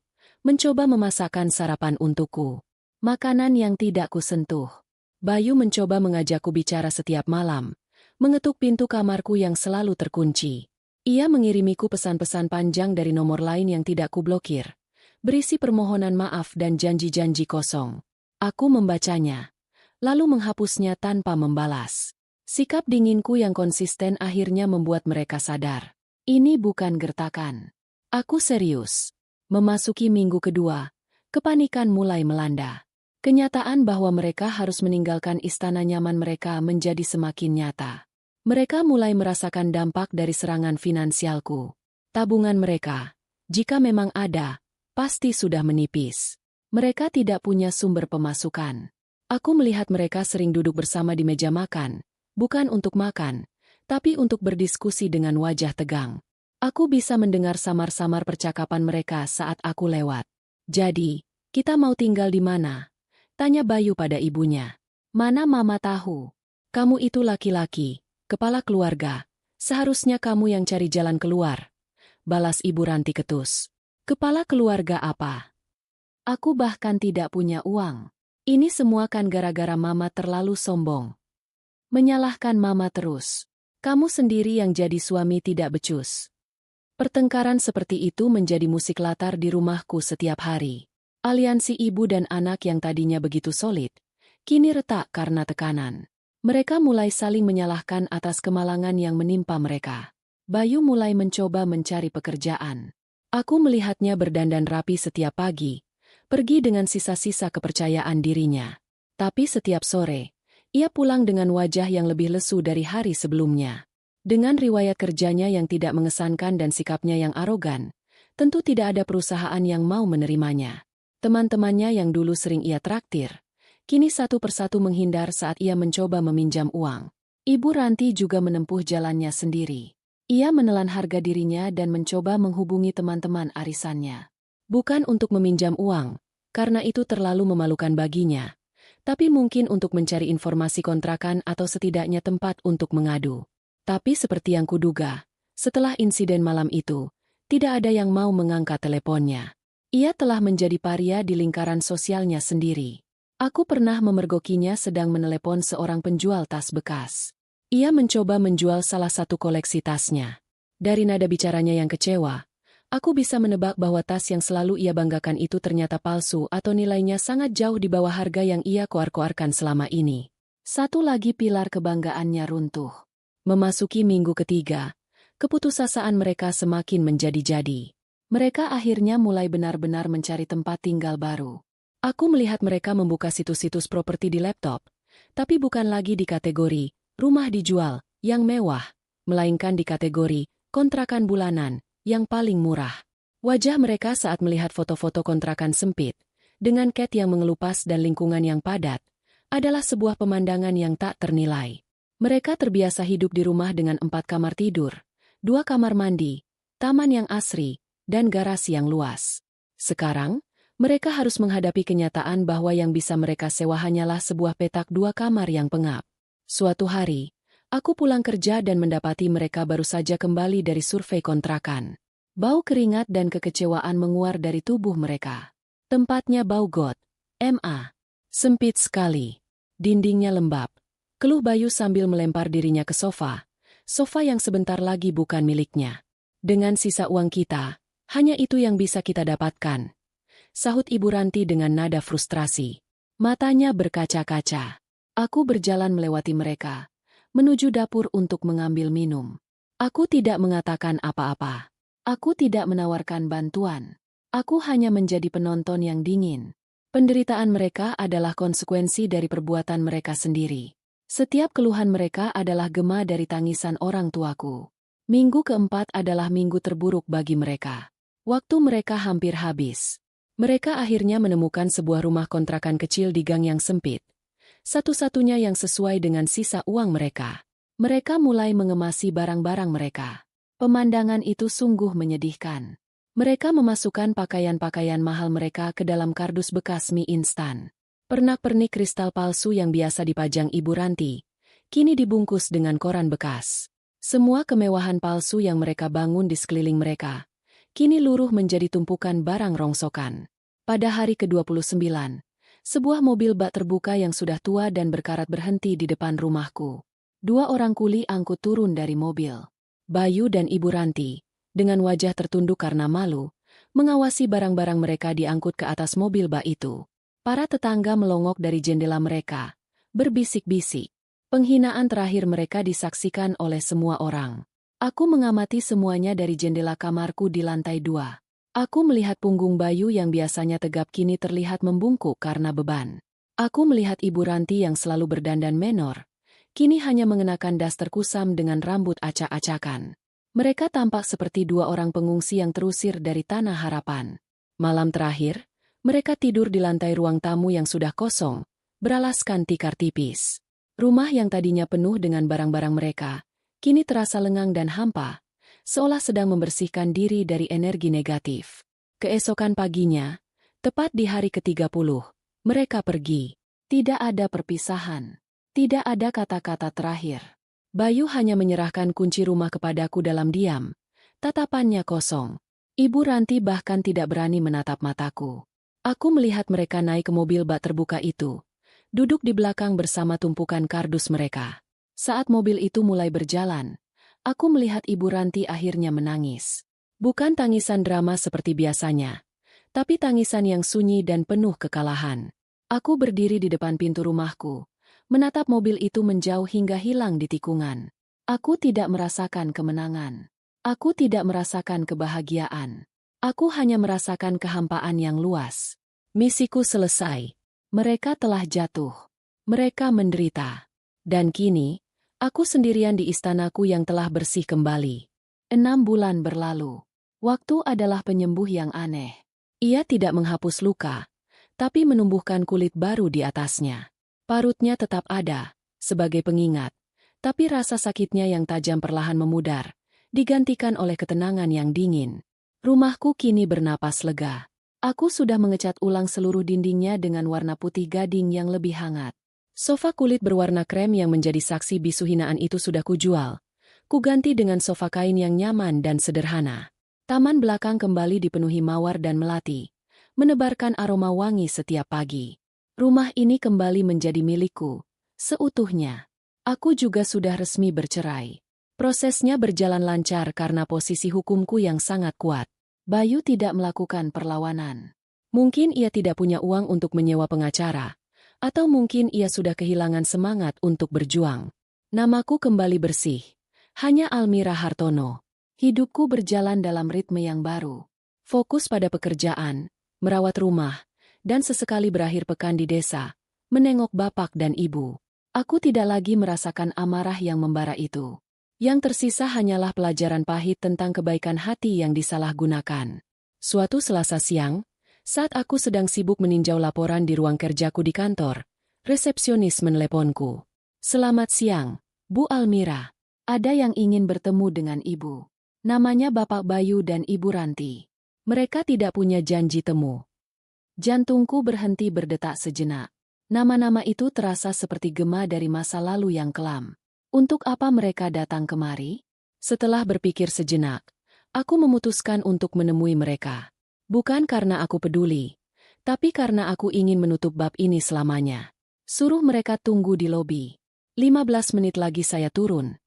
Speaker 1: mencoba memasakkan sarapan untukku. Makanan yang tidak kusentuh. Bayu mencoba mengajakku bicara setiap malam. Mengetuk pintu kamarku yang selalu terkunci. Ia mengirimiku pesan-pesan panjang dari nomor lain yang tidak kublokir. Berisi permohonan maaf dan janji-janji kosong. Aku membacanya. Lalu menghapusnya tanpa membalas. Sikap dinginku yang konsisten akhirnya membuat mereka sadar. Ini bukan gertakan. Aku serius. Memasuki minggu kedua, kepanikan mulai melanda. Kenyataan bahwa mereka harus meninggalkan istana nyaman mereka menjadi semakin nyata. Mereka mulai merasakan dampak dari serangan finansialku. Tabungan mereka, jika memang ada, pasti sudah menipis. Mereka tidak punya sumber pemasukan. Aku melihat mereka sering duduk bersama di meja makan, bukan untuk makan, tapi untuk berdiskusi dengan wajah tegang. Aku bisa mendengar samar-samar percakapan mereka saat aku lewat. Jadi, kita mau tinggal di mana? Tanya Bayu pada ibunya. Mana mama tahu? Kamu itu laki-laki. Kepala keluarga, seharusnya kamu yang cari jalan keluar. Balas Ibu Ranti ketus. Kepala keluarga apa? Aku bahkan tidak punya uang. Ini semua kan gara-gara mama terlalu sombong. Menyalahkan mama terus. Kamu sendiri yang jadi suami tidak becus. Pertengkaran seperti itu menjadi musik latar di rumahku setiap hari. Aliansi ibu dan anak yang tadinya begitu solid, kini retak karena tekanan. Mereka mulai saling menyalahkan atas kemalangan yang menimpa mereka. Bayu mulai mencoba mencari pekerjaan. Aku melihatnya berdandan rapi setiap pagi, pergi dengan sisa-sisa kepercayaan dirinya. Tapi setiap sore, ia pulang dengan wajah yang lebih lesu dari hari sebelumnya. Dengan riwayat kerjanya yang tidak mengesankan dan sikapnya yang arogan, tentu tidak ada perusahaan yang mau menerimanya. Teman-temannya yang dulu sering ia traktir, kini satu persatu menghindar saat ia mencoba meminjam uang. Ibu Ranti juga menempuh jalannya sendiri. Ia menelan harga dirinya dan mencoba menghubungi teman-teman arisannya. Bukan untuk meminjam uang, karena itu terlalu memalukan baginya. Tapi mungkin untuk mencari informasi kontrakan atau setidaknya tempat untuk mengadu. Tapi seperti yang kuduga, setelah insiden malam itu, tidak ada yang mau mengangkat teleponnya. Ia telah menjadi paria di lingkaran sosialnya sendiri. Aku pernah memergokinya sedang menelepon seorang penjual tas bekas. Ia mencoba menjual salah satu koleksi tasnya. Dari nada bicaranya yang kecewa, aku bisa menebak bahwa tas yang selalu ia banggakan itu ternyata palsu atau nilainya sangat jauh di bawah harga yang ia koar-koarkan selama ini. Satu lagi pilar kebanggaannya runtuh. Memasuki minggu ketiga, keputusasaan mereka semakin menjadi-jadi. Mereka akhirnya mulai benar-benar mencari tempat tinggal baru. Aku melihat mereka membuka situs-situs properti di laptop, tapi bukan lagi di kategori rumah dijual yang mewah, melainkan di kategori kontrakan bulanan yang paling murah. Wajah mereka saat melihat foto-foto kontrakan sempit, dengan cat yang mengelupas dan lingkungan yang padat, adalah sebuah pemandangan yang tak ternilai. Mereka terbiasa hidup di rumah dengan 4 kamar tidur, 2 kamar mandi, taman yang asri, dan garasi yang luas. Sekarang, mereka harus menghadapi kenyataan bahwa yang bisa mereka sewa hanyalah sebuah petak 2 kamar yang pengap. Suatu hari, aku pulang kerja dan mendapati mereka baru saja kembali dari survei kontrakan. Bau keringat dan kekecewaan menguar dari tubuh mereka. Tempatnya bau got, MA. Sempit sekali. Dindingnya lembab. Keluh Bayu sambil melempar dirinya ke sofa yang sebentar lagi bukan miliknya. Dengan sisa uang kita, hanya itu yang bisa kita dapatkan, sahut Ibu Ranti dengan nada frustrasi. Matanya berkaca-kaca. Aku berjalan melewati mereka, menuju dapur untuk mengambil minum. Aku tidak mengatakan apa-apa. Aku tidak menawarkan bantuan. Aku hanya menjadi penonton yang dingin. Penderitaan mereka adalah konsekuensi dari perbuatan mereka sendiri. Setiap keluhan mereka adalah gema dari tangisan orang tuaku. Minggu keempat adalah minggu terburuk bagi mereka. Waktu mereka hampir habis. Mereka akhirnya menemukan sebuah rumah kontrakan kecil di gang yang sempit. Satu-satunya yang sesuai dengan sisa uang mereka. Mereka mulai mengemasi barang-barang mereka. Pemandangan itu sungguh menyedihkan. Mereka memasukkan pakaian-pakaian mahal mereka ke dalam kardus bekas mie instan. Pernak-pernik kristal palsu yang biasa dipajang Ibu Ranti, kini dibungkus dengan koran bekas. Semua kemewahan palsu yang mereka bangun di sekeliling mereka, kini luruh menjadi tumpukan barang rongsokan. Pada hari ke-29, sebuah mobil bak terbuka yang sudah tua dan berkarat berhenti di depan rumahku. 2 orang kuli angkut turun dari mobil. Bayu dan Ibu Ranti, dengan wajah tertunduk karena malu, mengawasi barang-barang mereka diangkut ke atas mobil bak itu. Para tetangga melongok dari jendela mereka, berbisik-bisik. Penghinaan terakhir mereka disaksikan oleh semua orang. Aku mengamati semuanya dari jendela kamarku di lantai 2. Aku melihat punggung Bayu yang biasanya tegap kini terlihat membungkuk karena beban. Aku melihat Ibu Ranti yang selalu berdandan menor, kini hanya mengenakan daster kusam dengan rambut acak-acakan. Mereka tampak seperti 2 orang pengungsi yang terusir dari tanah harapan. Malam terakhir, mereka tidur di lantai ruang tamu yang sudah kosong, beralaskan tikar tipis. Rumah yang tadinya penuh dengan barang-barang mereka, kini terasa lengang dan hampa, seolah sedang membersihkan diri dari energi negatif. Keesokan paginya, tepat di hari ke-30, mereka pergi. Tidak ada perpisahan. Tidak ada kata-kata terakhir. Bayu hanya menyerahkan kunci rumah kepadaku dalam diam. Tatapannya kosong. Ibu Ranti bahkan tidak berani menatap mataku. Aku melihat mereka naik ke mobil bak terbuka itu, duduk di belakang bersama tumpukan kardus mereka. Saat mobil itu mulai berjalan, aku melihat Ibu Ranti akhirnya menangis. Bukan tangisan drama seperti biasanya, tapi tangisan yang sunyi dan penuh kekalahan. Aku berdiri di depan pintu rumahku, menatap mobil itu menjauh hingga hilang di tikungan. Aku tidak merasakan kemenangan. Aku tidak merasakan kebahagiaan. Aku hanya merasakan kehampaan yang luas. Misiku selesai. Mereka telah jatuh. Mereka menderita. Dan kini, aku sendirian di istanaku yang telah bersih kembali. 6 bulan berlalu. Waktu adalah penyembuh yang aneh. Ia tidak menghapus luka, tapi menumbuhkan kulit baru di atasnya. Parutnya tetap ada, sebagai pengingat, tapi rasa sakitnya yang tajam perlahan memudar, digantikan oleh ketenangan yang dingin. Rumahku kini bernapas lega. Aku sudah mengecat ulang seluruh dindingnya dengan warna putih gading yang lebih hangat. Sofa kulit berwarna krem yang menjadi saksi bisu hinaan itu sudah kujual. Kuganti dengan sofa kain yang nyaman dan sederhana. Taman belakang kembali dipenuhi mawar dan melati, menebarkan aroma wangi setiap pagi. Rumah ini kembali menjadi milikku, seutuhnya. Aku juga sudah resmi bercerai. Prosesnya berjalan lancar karena posisi hukumku yang sangat kuat. Bayu tidak melakukan perlawanan. Mungkin ia tidak punya uang untuk menyewa pengacara, atau mungkin ia sudah kehilangan semangat untuk berjuang. Namaku kembali bersih. Hanya Almira Hartono. Hidupku berjalan dalam ritme yang baru. Fokus pada pekerjaan, merawat rumah, dan sesekali berakhir pekan di desa, menengok bapak dan ibu. Aku tidak lagi merasakan amarah yang membara itu. Yang tersisa hanyalah pelajaran pahit tentang kebaikan hati yang disalahgunakan. Suatu Selasa siang, saat aku sedang sibuk meninjau laporan di ruang kerjaku di kantor, resepsionis meneleponku. "Selamat siang, Bu Almira. Ada yang ingin bertemu dengan Ibu." Namanya Bapak Bayu dan Ibu Ranti. Mereka tidak punya janji temu. Jantungku berhenti berdetak sejenak. Nama-nama itu terasa seperti gema dari masa lalu yang kelam. Untuk apa mereka datang kemari? Setelah berpikir sejenak, aku memutuskan untuk menemui mereka. Bukan karena aku peduli, tapi karena aku ingin menutup bab ini selamanya. Suruh mereka tunggu di lobi. 15 menit lagi saya turun.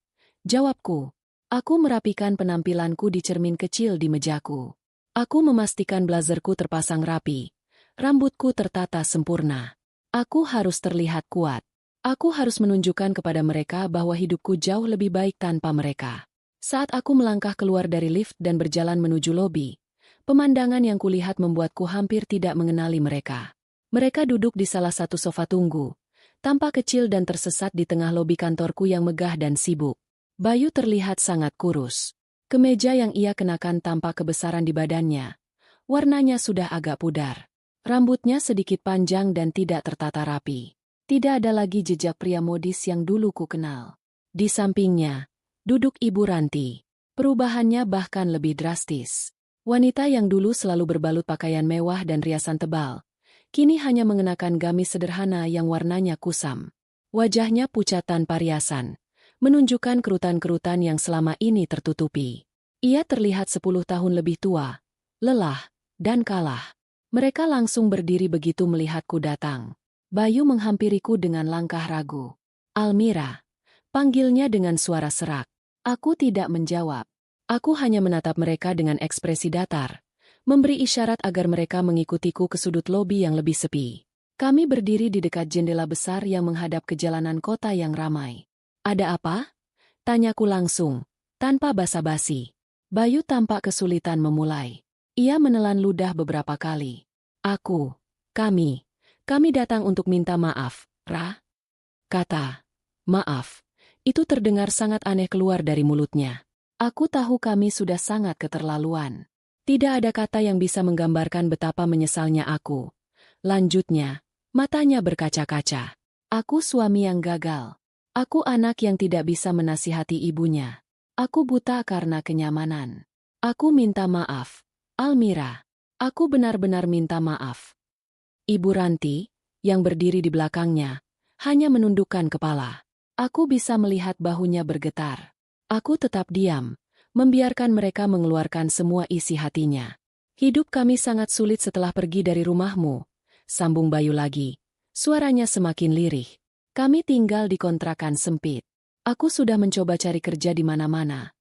Speaker 1: Jawabku. Aku merapikan penampilanku di cermin kecil di mejaku. Aku memastikan blazerku terpasang rapi. Rambutku tertata sempurna. Aku harus terlihat kuat. Aku harus menunjukkan kepada mereka bahwa hidupku jauh lebih baik tanpa mereka. Saat aku melangkah keluar dari lift dan berjalan menuju lobi, pemandangan yang kulihat membuatku hampir tidak mengenali mereka. Mereka duduk di salah satu sofa tunggu, tampak kecil dan tersesat di tengah lobi kantorku yang megah dan sibuk. Bayu terlihat sangat kurus. Kemeja yang ia kenakan tampak kebesaran di badannya. Warnanya sudah agak pudar. Rambutnya sedikit panjang dan tidak tertata rapi. Tidak ada lagi jejak pria modis yang dulu ku kenal. Di sampingnya, duduk Ibu Ranti. Perubahannya bahkan lebih drastis. Wanita yang dulu selalu berbalut pakaian mewah dan riasan tebal, kini hanya mengenakan gamis sederhana yang warnanya kusam. Wajahnya pucat tanpa riasan, menunjukkan kerutan-kerutan yang selama ini tertutupi. Ia terlihat 10 tahun lebih tua, lelah, dan kalah. Mereka langsung berdiri begitu melihatku datang. Bayu menghampiriku dengan langkah ragu. "Almira," panggilnya dengan suara serak. Aku tidak menjawab. Aku hanya menatap mereka dengan ekspresi datar, memberi isyarat agar mereka mengikutiku ke sudut lobi yang lebih sepi. Kami berdiri di dekat jendela besar yang menghadap ke jalanan kota yang ramai. "Ada apa?" tanyaku langsung, tanpa basa-basi. Bayu tampak kesulitan memulai. Ia menelan ludah beberapa kali. Kami datang untuk minta maaf, Ra." Kata "maaf" itu terdengar sangat aneh keluar dari mulutnya. Aku tahu kami sudah sangat keterlaluan. Tidak ada kata yang bisa menggambarkan betapa menyesalnya aku. Lanjutnya, matanya berkaca-kaca. Aku suami yang gagal. Aku anak yang tidak bisa menasihati ibunya. Aku buta karena kenyamanan. Aku minta maaf, Almira. Aku benar-benar minta maaf. Ibu Ranti, yang berdiri di belakangnya, hanya menundukkan kepala. Aku bisa melihat bahunya bergetar. Aku tetap diam, membiarkan mereka mengeluarkan semua isi hatinya. "Hidup kami sangat sulit setelah pergi dari rumahmu," sambung Bayu lagi. Suaranya semakin lirih. "Kami tinggal di kontrakan sempit. Aku sudah mencoba cari kerja di mana-mana,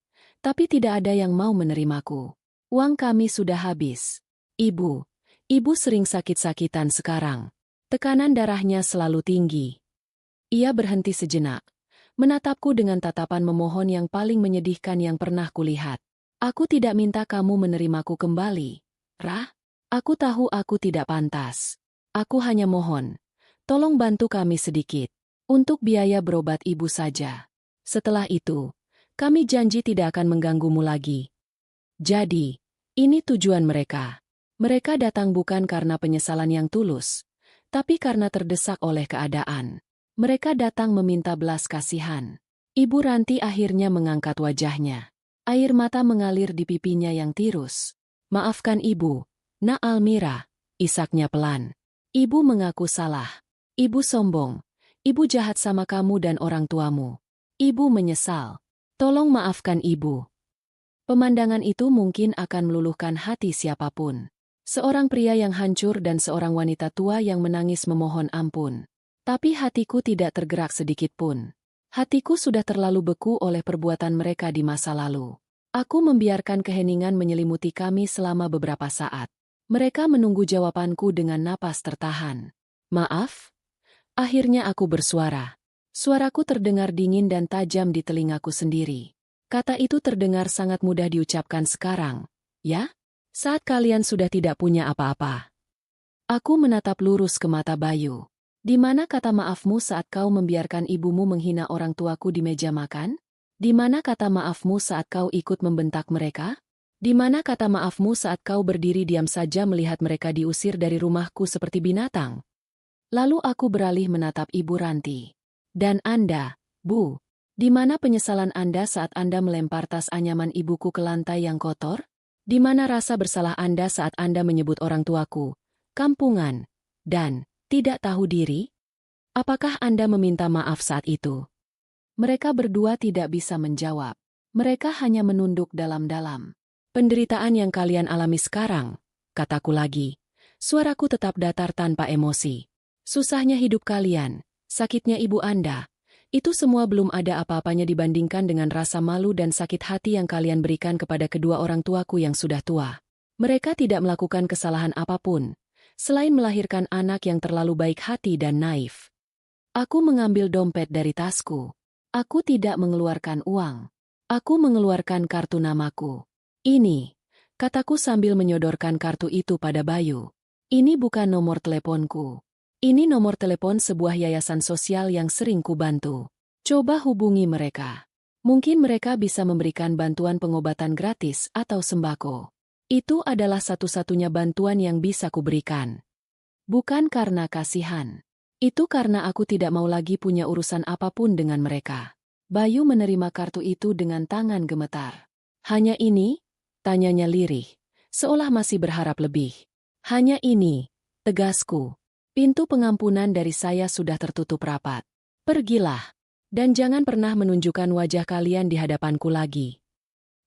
Speaker 1: tapi tidak ada yang mau menerimaku. Uang kami sudah habis. Ibu sering sakit-sakitan sekarang. Tekanan darahnya selalu tinggi." Ia berhenti sejenak, menatapku dengan tatapan memohon yang paling menyedihkan yang pernah kulihat. "Aku tidak minta kamu menerimaku kembali, Rah. Aku tahu aku tidak pantas. Aku hanya mohon, tolong bantu kami sedikit, untuk biaya berobat ibu saja. Setelah itu, kami janji tidak akan mengganggumu lagi." Jadi, ini tujuan mereka. Mereka datang bukan karena penyesalan yang tulus, tapi karena terdesak oleh keadaan. Mereka datang meminta belas kasihan. Ibu Ranti akhirnya mengangkat wajahnya. Air mata mengalir di pipinya yang tirus. "Maafkan Ibu, Nak Almira," isaknya pelan. "Ibu mengaku salah. Ibu sombong. Ibu jahat sama kamu dan orang tuamu. Ibu menyesal. Tolong maafkan Ibu." Pemandangan itu mungkin akan meluluhkan hati siapapun. Seorang pria yang hancur dan seorang wanita tua yang menangis memohon ampun. Tapi hatiku tidak tergerak sedikit pun. Hatiku sudah terlalu beku oleh perbuatan mereka di masa lalu. Aku membiarkan keheningan menyelimuti kami selama beberapa saat. Mereka menunggu jawabanku dengan napas tertahan. "Maaf?" Akhirnya aku bersuara. Suaraku terdengar dingin dan tajam di telingaku sendiri. Kata itu terdengar sangat mudah diucapkan sekarang. "Ya? Saat kalian sudah tidak punya apa-apa. Aku menatap lurus ke mata Bayu. Di mana kata maafmu saat kau membiarkan ibumu menghina orang tuaku di meja makan? Di mana kata maafmu saat kau ikut membentak mereka? Di mana kata maafmu saat kau berdiri diam saja melihat mereka diusir dari rumahku seperti binatang? Lalu aku beralih menatap Ibu Ranti. Dan Anda, Bu, di mana penyesalan Anda saat Anda melempar tas anyaman ibuku ke lantai yang kotor? Di mana rasa bersalah Anda saat Anda menyebut orang tuaku, kampungan, dan tidak tahu diri? Apakah Anda meminta maaf saat itu? Mereka berdua tidak bisa menjawab. Mereka hanya menunduk dalam-dalam. Penderitaan yang kalian alami sekarang, kataku lagi. Suaraku tetap datar tanpa emosi. Susahnya hidup kalian, sakitnya ibu Anda, itu semua belum ada apa-apanya dibandingkan dengan rasa malu dan sakit hati yang kalian berikan kepada kedua orang tuaku yang sudah tua. Mereka tidak melakukan kesalahan apapun, selain melahirkan anak yang terlalu baik hati dan naif. Aku mengambil dompet dari tasku. Aku tidak mengeluarkan uang. Aku mengeluarkan kartu namaku. Ini, kataku sambil menyodorkan kartu itu pada Bayu. Ini bukan nomor teleponku. Ini nomor telepon sebuah yayasan sosial yang sering kubantu. Coba hubungi mereka. Mungkin mereka bisa memberikan bantuan pengobatan gratis atau sembako. Itu adalah satu-satunya bantuan yang bisa kuberikan. Bukan karena kasihan. Itu karena aku tidak mau lagi punya urusan apapun dengan mereka. Bayu menerima kartu itu dengan tangan gemetar. Hanya ini? Tanyanya lirih, seolah masih berharap lebih. Hanya ini, tegasku. Pintu pengampunan dari saya sudah tertutup rapat. Pergilah, dan jangan pernah menunjukkan wajah kalian di hadapanku lagi.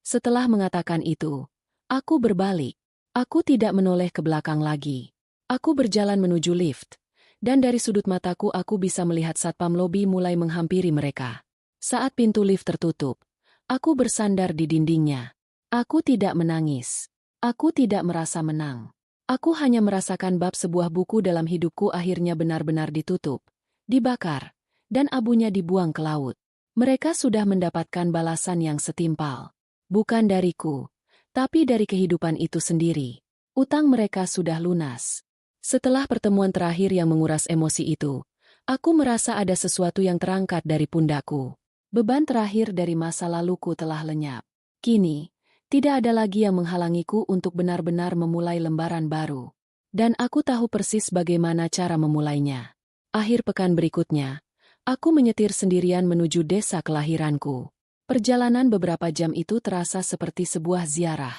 Speaker 1: Setelah mengatakan itu, aku berbalik. Aku tidak menoleh ke belakang lagi. Aku berjalan menuju lift, dan dari sudut mataku aku bisa melihat satpam lobi mulai menghampiri mereka. Saat pintu lift tertutup, aku bersandar di dindingnya. Aku tidak menangis. Aku tidak merasa menang. Aku hanya merasakan bab sebuah buku dalam hidupku akhirnya benar-benar ditutup, dibakar, dan abunya dibuang ke laut. Mereka sudah mendapatkan balasan yang setimpal. Bukan dariku, tapi dari kehidupan itu sendiri. Utang mereka sudah lunas. Setelah pertemuan terakhir yang menguras emosi itu, aku merasa ada sesuatu yang terangkat dari pundakku. Beban terakhir dari masa laluku telah lenyap. Kini, tidak ada lagi yang menghalangiku untuk benar-benar memulai lembaran baru. Dan aku tahu persis bagaimana cara memulainya. Akhir pekan berikutnya, aku menyetir sendirian menuju desa kelahiranku. Perjalanan beberapa jam itu terasa seperti sebuah ziarah.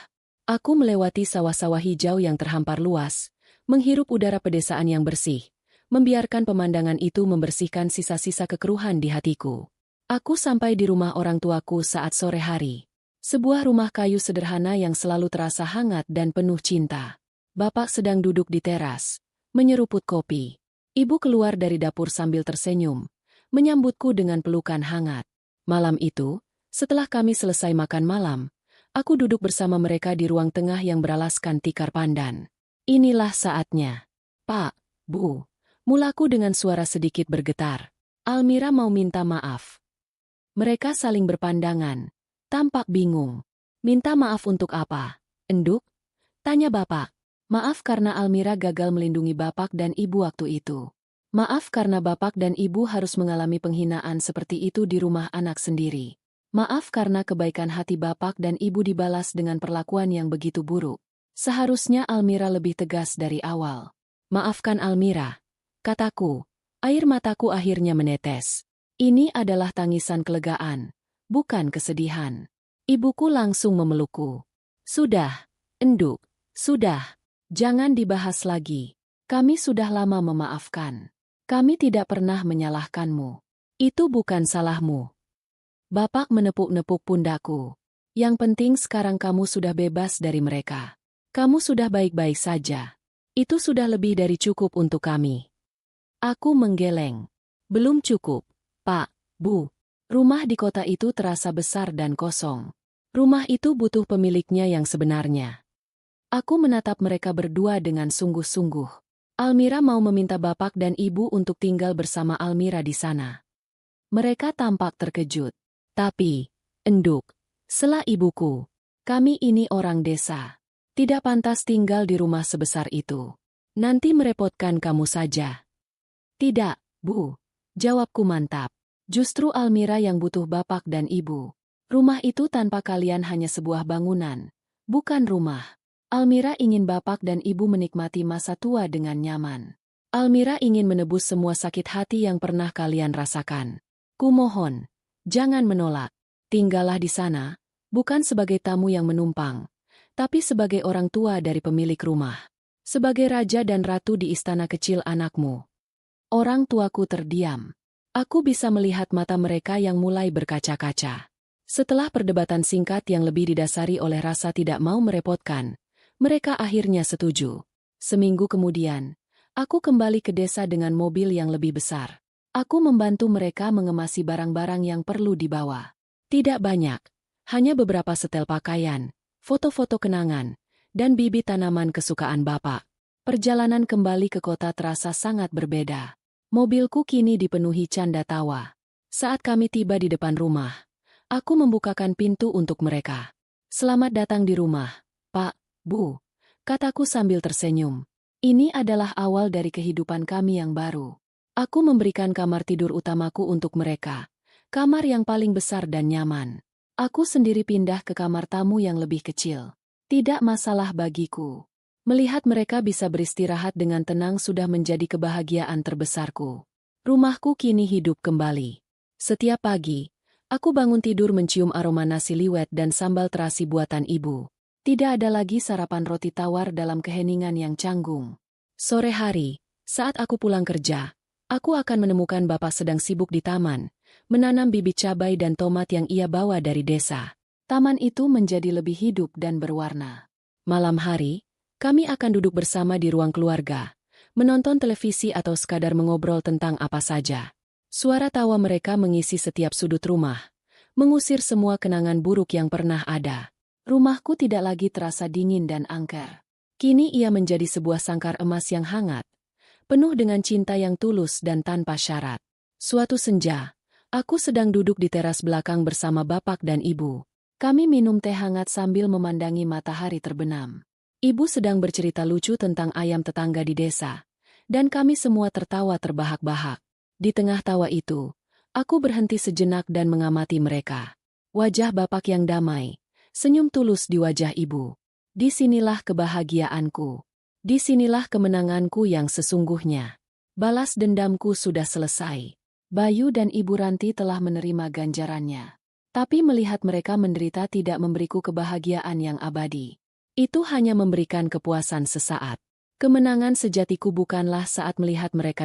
Speaker 1: Aku melewati sawah-sawah hijau yang terhampar luas, menghirup udara pedesaan yang bersih, membiarkan pemandangan itu membersihkan sisa-sisa kekeruhan di hatiku. Aku sampai di rumah orang tuaku saat sore hari. Sebuah rumah kayu sederhana yang selalu terasa hangat dan penuh cinta. Bapak sedang duduk di teras, menyeruput kopi. Ibu keluar dari dapur sambil tersenyum, menyambutku dengan pelukan hangat. Malam itu, setelah kami selesai makan malam, aku duduk bersama mereka di ruang tengah yang beralaskan tikar pandan. Inilah saatnya. Pak, Bu, mulaku dengan suara sedikit bergetar. Almira mau minta maaf. Mereka saling berpandangan. Tampak bingung. Minta maaf untuk apa? Enduk? Tanya bapak. Maaf karena Almira gagal melindungi bapak dan ibu waktu itu. Maaf karena bapak dan ibu harus mengalami penghinaan seperti itu di rumah anak sendiri. Maaf karena kebaikan hati bapak dan ibu dibalas dengan perlakuan yang begitu buruk. Seharusnya Almira lebih tegas dari awal. Maafkan Almira, kataku. Air mataku akhirnya menetes. Ini adalah tangisan kelegaan. Bukan kesedihan. Ibuku langsung memelukku. Sudah, Enduk, sudah. Jangan dibahas lagi. Kami sudah lama memaafkan. Kami tidak pernah menyalahkanmu. Itu bukan salahmu. Bapak menepuk-nepuk pundaku. Yang penting sekarang kamu sudah bebas dari mereka. Kamu sudah baik-baik saja. Itu sudah lebih dari cukup untuk kami. Aku menggeleng. Belum cukup, Pak, Bu. Rumah di kota itu terasa besar dan kosong. Rumah itu butuh pemiliknya yang sebenarnya. Aku menatap mereka berdua dengan sungguh-sungguh. Almira mau meminta bapak dan ibu untuk tinggal bersama Almira di sana. Mereka tampak terkejut. Tapi, Enduk, sela ibuku, kami ini orang desa. Tidak pantas tinggal di rumah sebesar itu. Nanti merepotkan kamu saja. Tidak, Bu. Jawabku mantap. Justru Almira yang butuh bapak dan ibu. Rumah itu tanpa kalian hanya sebuah bangunan, bukan rumah. Almira ingin bapak dan ibu menikmati masa tua dengan nyaman. Almira ingin menebus semua sakit hati yang pernah kalian rasakan. Kumohon, jangan menolak. Tinggallah di sana, bukan sebagai tamu yang menumpang, tapi sebagai orang tua dari pemilik rumah. Sebagai raja dan ratu di istana kecil anakmu. Orang tuaku terdiam. Aku bisa melihat mata mereka yang mulai berkaca-kaca. Setelah perdebatan singkat yang lebih didasari oleh rasa tidak mau merepotkan, mereka akhirnya setuju. Seminggu kemudian, aku kembali ke desa dengan mobil yang lebih besar. Aku membantu mereka mengemasi barang-barang yang perlu dibawa. Tidak banyak, hanya beberapa setel pakaian, foto-foto kenangan, dan bibit tanaman kesukaan bapak. Perjalanan kembali ke kota terasa sangat berbeda. Mobilku kini dipenuhi canda tawa. Saat kami tiba di depan rumah, aku membukakan pintu untuk mereka. Selamat datang di rumah, Pak, Bu, kataku sambil tersenyum. Ini adalah awal dari kehidupan kami yang baru. Aku memberikan kamar tidur utamaku untuk mereka, kamar yang paling besar dan nyaman. Aku sendiri pindah ke kamar tamu yang lebih kecil. Tidak masalah bagiku. Melihat mereka bisa beristirahat dengan tenang sudah menjadi kebahagiaan terbesarku. Rumahku kini hidup kembali. Setiap pagi, aku bangun tidur mencium aroma nasi liwet dan sambal terasi buatan ibu. Tidak ada lagi sarapan roti tawar dalam keheningan yang canggung. Sore hari, saat aku pulang kerja, aku akan menemukan bapak sedang sibuk di taman, menanam bibit cabai dan tomat yang ia bawa dari desa. Taman itu menjadi lebih hidup dan berwarna. Malam hari, kami akan duduk bersama di ruang keluarga, menonton televisi atau sekadar mengobrol tentang apa saja. Suara tawa mereka mengisi setiap sudut rumah, mengusir semua kenangan buruk yang pernah ada. Rumahku tidak lagi terasa dingin dan angker. Kini ia menjadi sebuah sangkar emas yang hangat, penuh dengan cinta yang tulus dan tanpa syarat. Suatu senja, aku sedang duduk di teras belakang bersama bapak dan ibu. Kami minum teh hangat sambil memandangi matahari terbenam. Ibu sedang bercerita lucu tentang ayam tetangga di desa, dan kami semua tertawa terbahak-bahak. Di tengah tawa itu, aku berhenti sejenak dan mengamati mereka. Wajah bapak yang damai, senyum tulus di wajah ibu. Disinilah kebahagiaanku. Disinilah kemenanganku yang sesungguhnya. Balas dendamku sudah selesai. Bayu dan Ibu Ranti telah menerima ganjarannya. Tapi melihat mereka menderita tidak memberiku kebahagiaan yang abadi. Itu hanya memberikan kepuasan sesaat. Kemenangan sejatiku bukanlah saat melihat mereka